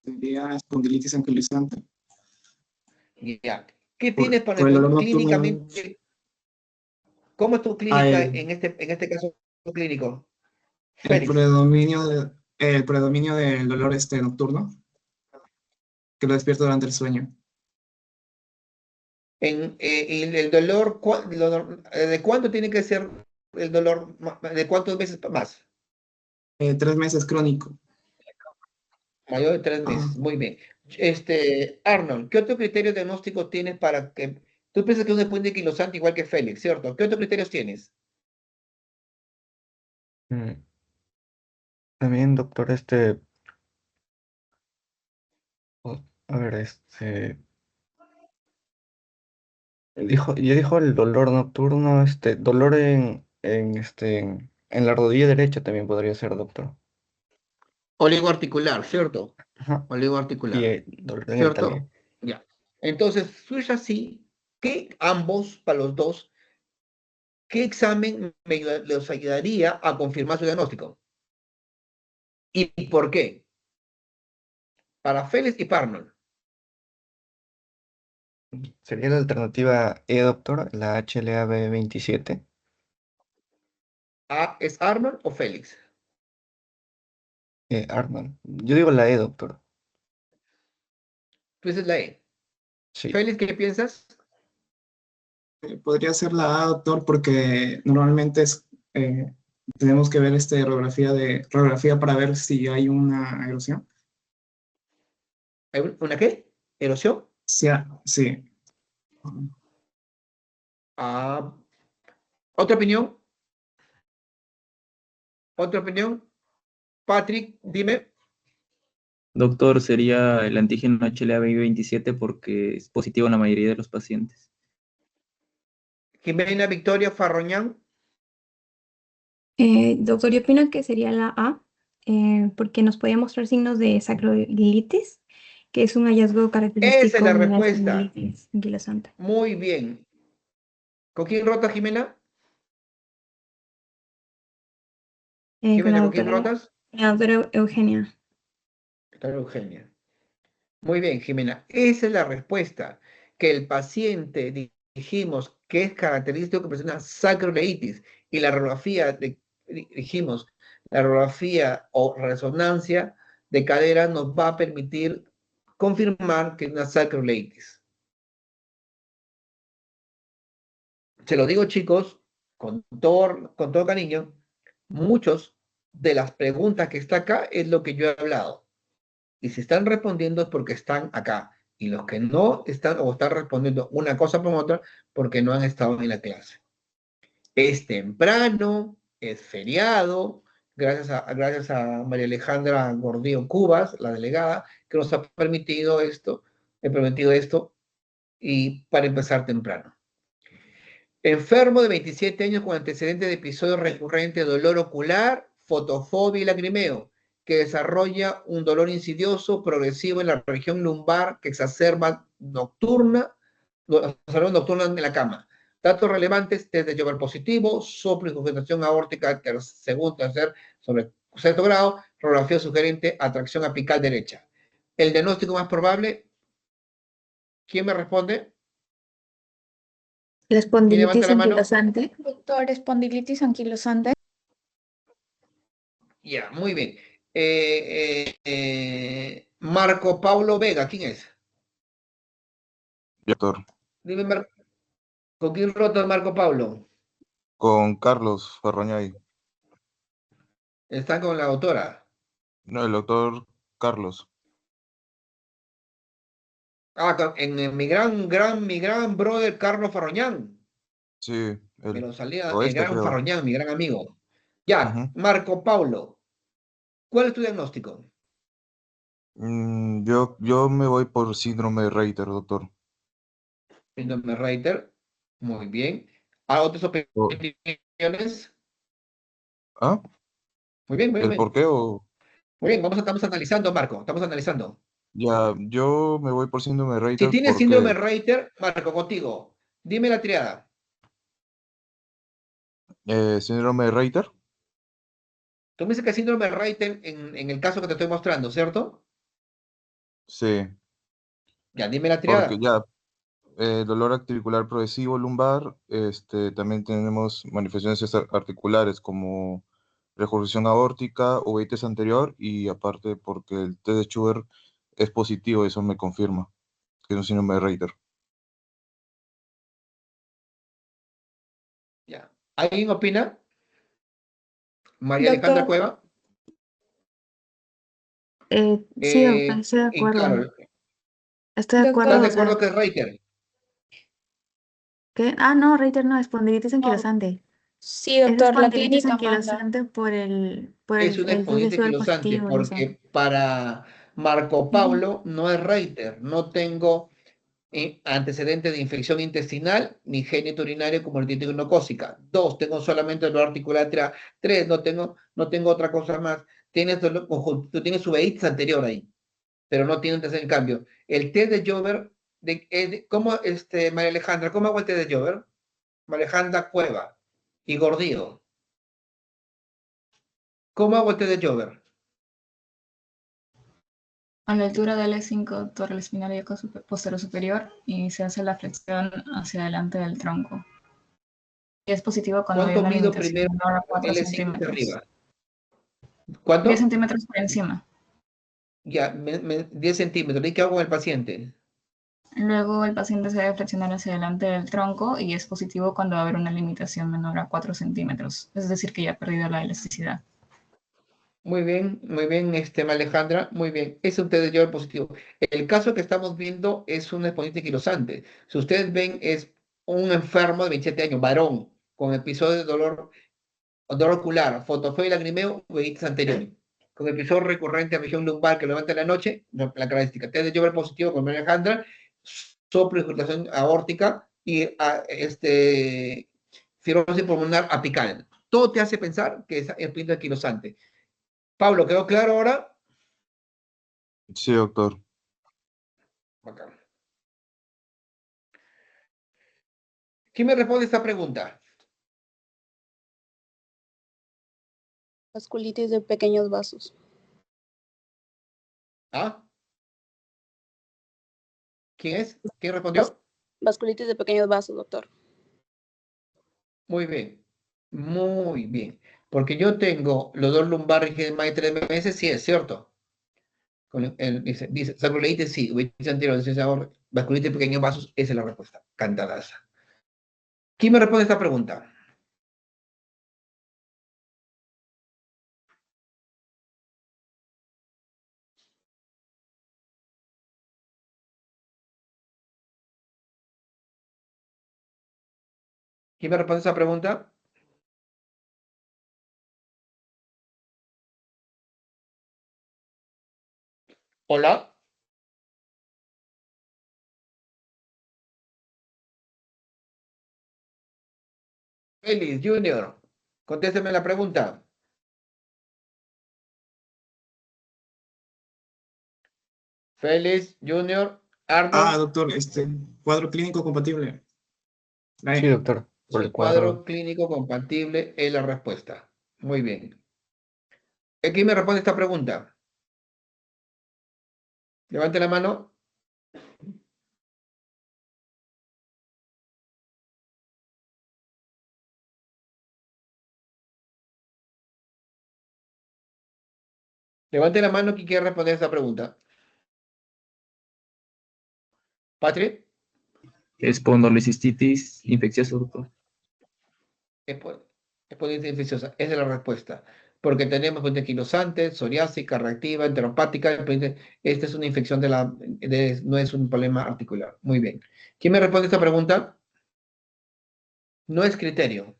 Sería espondilitis anquilosante.
Ya. ¿Qué tienes para
Por el dolor nocturno.
clínicamente? ¿Cómo es tu clínica
El
en este caso clínico?
el
Félix.
predominio del dolor nocturno, que lo despierta durante el sueño.
Y el dolor, ¿de cuánto tiene que ser el dolor? ¿De cuántos meses más?
3 meses crónico.
Mayor de 3
Ah,
meses. Muy bien. Arnold, ¿qué otro criterio diagnóstico tienes para que... Tú piensas que es un exponente anquilosante igual que Félix, ¿cierto? ¿Qué otros criterios tienes?
Mm, También, doctor, a ver, ya dijo el dolor nocturno, dolor en la rodilla derecha también podría ser, doctor.
Oligoarticular, ¿cierto?
Ajá. Y
Oligoarticular,
dolor en el
¿cierto?
talón.
Ya. Entonces, si es así, ¿qué ambos, para los dos, qué examen les ayudaría a confirmar su diagnóstico? ¿Y por qué? Para Félix y para Arnold.
Sería la alternativa E, doctor, la HLA-B27.
¿Es Arnold o Félix?
Arnold. Yo digo la E, doctor.
Tú dices la E.
Sí.
Félix, ¿qué piensas?
Podría ser la A, doctor, porque normalmente tenemos que ver radiografía para ver si hay una erosión.
¿Una qué? ¿Erosión?
Sí, sí.
Ah, ¿otra opinión? ¿Otra opinión? Patrick, dime.
Doctor, sería el antígeno HLA-B27 porque es positivo en la mayoría de los pacientes.
Jimena Victoria Farroñán.
Doctor, yo opino que sería la A, porque nos podía mostrar signos de sacroiliitis, que es un hallazgo
Esa es
característico
la
en la
respuesta.
espondilitis anquilosante.
Muy bien. ¿Con quién rota, Jimena?
Con
Jimena, ¿con quién rotas?
la doctora Eugenia.
Doctora Eugenia. Muy bien, Jimena. Esa es la respuesta. Que el paciente, dijimos, que es característico que presenta sacroileitis y la radiografía, dijimos, la radiografía o resonancia de cadera nos va a permitir confirmar que es una sacroileitis. Se lo digo, chicos, con todo cariño, muchos de las preguntas que está acá es lo que yo he hablado. Y si están respondiendo es porque están acá. Y los que no están o están respondiendo una cosa por otra porque no han estado en la clase. Es temprano, es feriado, gracias a María Alejandra Gordillo Cubas, la delegada, que nos ha permitido esto, y para empezar temprano. Enfermo de 27 años con antecedentes de episodio recurrente de dolor ocular, fotofobia y lagrimeo, que desarrolla un dolor insidioso progresivo en la región lumbar que exacerba nocturna en la cama. Datos relevantes: test de Jover positivo, soplo y congestación aórtica segundo, tercer, sobre sexto grado, radiografía sugerente, atracción apical derecha. El diagnóstico más probable, ¿quién me responde?
La
¿Quién levanta
espondilitis
la mano?
anquilosante.
Doctor, espondilitis anquilosante.
Ya, muy bien. Marco Paulo Vega, ¿quién es?
Doctor,
Dime, ¿con quién rota Marco Paulo?
con Carlos Ferroñay.
Está con la autora.
No, el doctor Carlos.
Mi gran brother Carlos Farroñán.
Sí,
Me
el
lo salía, el
oeste,
gran
creo.
Farroñán, mi gran amigo. Ya,
Ujú.
Marco Paulo, ¿cuál es tu diagnóstico?
Yo me voy por síndrome de Reiter, doctor.
Síndrome Reiter. Muy bien. ¿Otras
O-
opiniones?
¿Ah?
Muy bien, muy
¿El
bien.
por qué o...?
Muy bien, estamos analizando, Marco, estamos analizando.
Ya, yo me voy por síndrome de
Si
Reiter
tienes síndrome
porque
Reiter, Marco, contigo. Dime la triada.
síndrome de Reiter,
Tú me dices que síndrome Reiter en el caso que te estoy mostrando, ¿cierto?
sí,
Ya, dime la
porque
triada.
ya, dolor articular progresivo lumbar, también tenemos manifestaciones articulares como regurgición aórtica, uveitis anterior y aparte porque el test de Schubert es positivo, eso me confirma que es un síndrome de Reiter.
Ya. ¿Alguien opina? María Alejandra
Doctor,
Cueva.
Sí, doctor, estoy de
Y
acuerdo.
claro,
Estoy de
Doctor,
acuerdo,
¿Estás de
o
acuerdo
sea,
que es Reiter?
¿qué? Ah, no, Reiter no, espondilitis
no,
anquilosante.
sí,
Es
doctor, la
espondilitis
clínica manda.
anquilosante por
Es un
el
exponente
suelo
quilosante,
positivo, no sé.
porque para Marco
Ujú.
Paulo no es Reiter. No tengo antecedente de infección intestinal ni génito urinario como artritis gonocócica. 2, tengo solamente dolor articular. 3, no tengo otra cosa más. Tienes dolor, tú tienes uveitis anterior ahí, pero no tiene un tercer cambio. El test de Jover, ¿cómo, María Alejandra, cómo hago el test de Jover? María Alejandra Cueva y Gordillo. ¿Cómo hago el test de Jover?
A la altura del E5, torre espinal y posterior superior, y se hace la flexión hacia adelante del tronco. Y es positivo cuando hay
¿Cuánto
una
mido
limitación
primero
menor a 4
L5 hacia
centímetros.
arriba?
10
¿Cuánto?
centímetros por encima.
Ya, 10 centímetros. ¿Y qué hago con el paciente?
Luego el paciente se debe flexionar hacia adelante del tronco y es positivo cuando va a haber una limitación menor a 4 centímetros. Es decir, que ya ha perdido la elasticidad.
Muy bien, Alejandra, muy bien. Es un test de Jover positivo. El caso que estamos viendo es un espondilite quilosante. Si ustedes ven, es un enfermo de 27 años, varón, con episodio de dolor ocular, fotofobia y lagrimeo, uveitis anterior. Con episodio recurrente de región lumbar que levanta en la noche, la característica. Test de Jover positivo con María Alejandra, soplo y circulación aórtica y fibrosis pulmonar apical. Todo te hace pensar que es espondilite quilosante. Pablo, ¿quedó claro ahora?
Sí, doctor.
Bacán. ¿Quién me responde esta pregunta?
Vasculitis de pequeños vasos.
¿Ah? ¿Quién es? ¿Quién
Vas-
respondió?
Vasculitis de pequeños vasos, doctor.
Muy bien. Muy bien. Porque yo tengo los dos lumbares de más de 3 meses, sí, es cierto. Dice, sacroileitis, sí, uveitis anterior, vasculitis de pequeños vasos, esa es la respuesta. Cantadaza. ¿Quién me responde esta pregunta? ¿Quién me responde esta pregunta? ¿Hola? Félix, Junior, contésteme la pregunta. Félix, Junior,
Ah,
Arnold,
doctor, cuadro clínico compatible. La
Sí,
E.
doctor, por el
cuadro
cuadro.
clínico compatible es la respuesta. Muy bien. ¿Quién me responde esta pregunta? Levante la mano. Levante la mano quien quiere responder esta pregunta. Patrick,
Espondilocistitis infecciosa, doctor.
espondilitis infecciosa. Esa es la respuesta. Porque tenemos espondilitis quilosante, psoriásica, reactiva, enteropática. Esta es una infección no es un problema articular. Muy bien. ¿Quién me responde esta pregunta? No es criterio.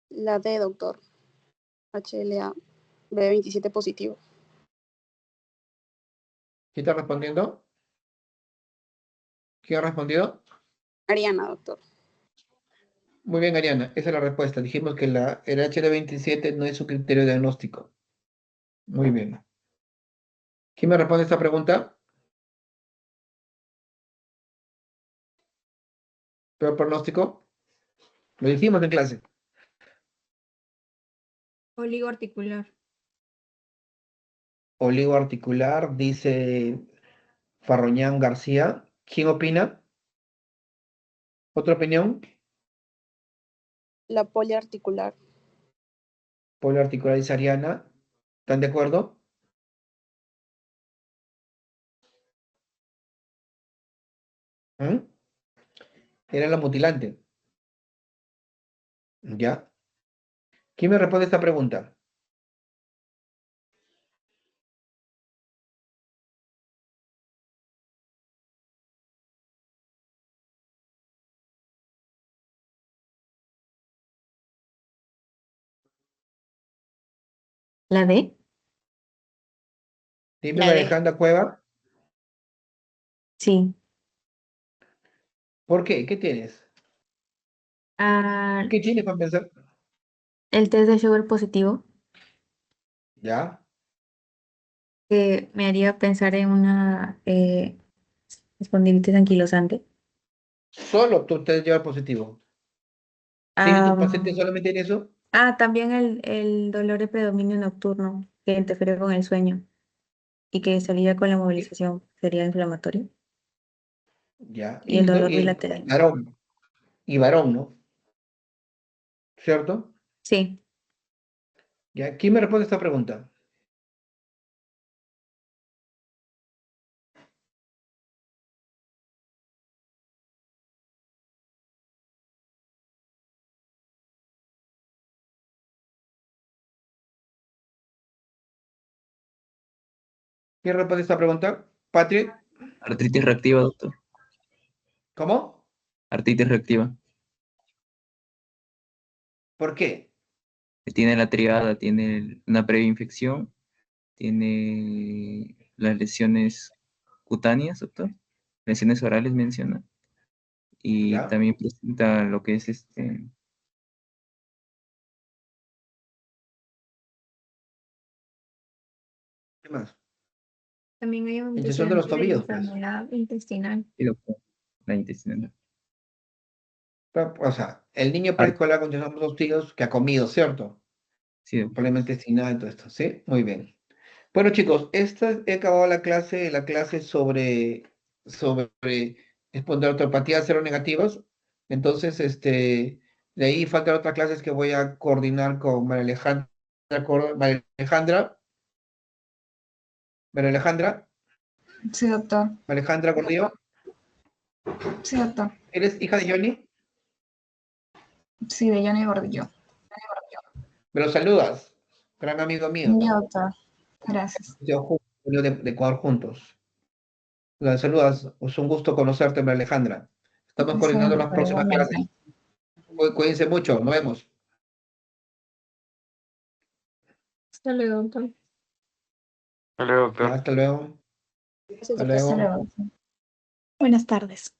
La D, doctor. HLA B27 positivo.
¿Quién está respondiendo? ¿Quién ha respondido?
Ariana, doctor.
Muy bien, Ariana. Esa es la respuesta. Dijimos que el HD27 no es un criterio diagnóstico. Muy bien. ¿Quién me responde esta pregunta? ¿Peor pronóstico? Lo dijimos en clase.
Oligoarticular.
Oligoarticular, dice Farroñán García. ¿Quién opina? ¿Otra opinión?
La poliarticular.
Poliarticular, dice Ariana. ¿Están de acuerdo? ¿Mm? Era la mutilante. ¿Ya? ¿Quién me responde esta pregunta?
¿La D?
Dime,
La
María
D.
Alejandra Cueva,
Sí.
¿por qué? ¿Qué tienes?
Ah,
¿Qué tienes para pensar?
el test de Sugar positivo,
¿Ya?
que me haría pensar en una espondilitis anquilosante.
Solo tú te llevas positivo. ¿Tiene tu paciente solamente en eso?
También el dolor de predominio nocturno que interfiere con el sueño y que salía con la movilización sería inflamatorio.
Ya.
Y el dolor bilateral.
Varón, ¿no? ¿Cierto?
Sí.
Ya. ¿Quién me responde esta pregunta? ¿Quién responde esta pregunta? Patrick,
Artritis reactiva, doctor.
¿cómo?
Artritis reactiva.
¿Por qué?
Tiene la triada, tiene una previa infección, tiene las lesiones cutáneas, doctor. Lesiones orales menciona. Y
¿Ya?
también presenta lo que es
¿Qué más?
También hay un
Hinchazón de los
antecedente de
tobillos, pues.
enfermedad intestinal.
y doctor, la intestinal.
O sea, el niño
Ar-
preescolar con hinchazón de los tobillos que ha comido, ¿cierto?
sí, doctor.
Probablemente sin nada de todo esto, ¿sí? Muy bien. Bueno, chicos, he acabado la clase sobre espondiloartropatías seronegativas. Entonces, de ahí faltan otras clases que voy a coordinar con María Alejandra, María Alejandra,
Sí, doctor.
María Alejandra Gordillo.
Sí, doctor.
¿Eres hija de Johnny?
Sí, de Johnny Gordillo.
Me lo saludas, gran amigo mío.
Ya, doctor. Gracias.
De Ecuador juntos. La saludas, es un gusto conocerte, María Alejandra. Estamos
Sí,
coordinando las
doctor,
próximas clases.
igualmente.
Cuídense mucho, nos vemos.
Hasta luego, doctor.
Hasta luego,
Ya,
doctor.
hasta luego.
Gracias,
Hasta
doctor.
Hasta
luego.
luego.
Buenas tardes.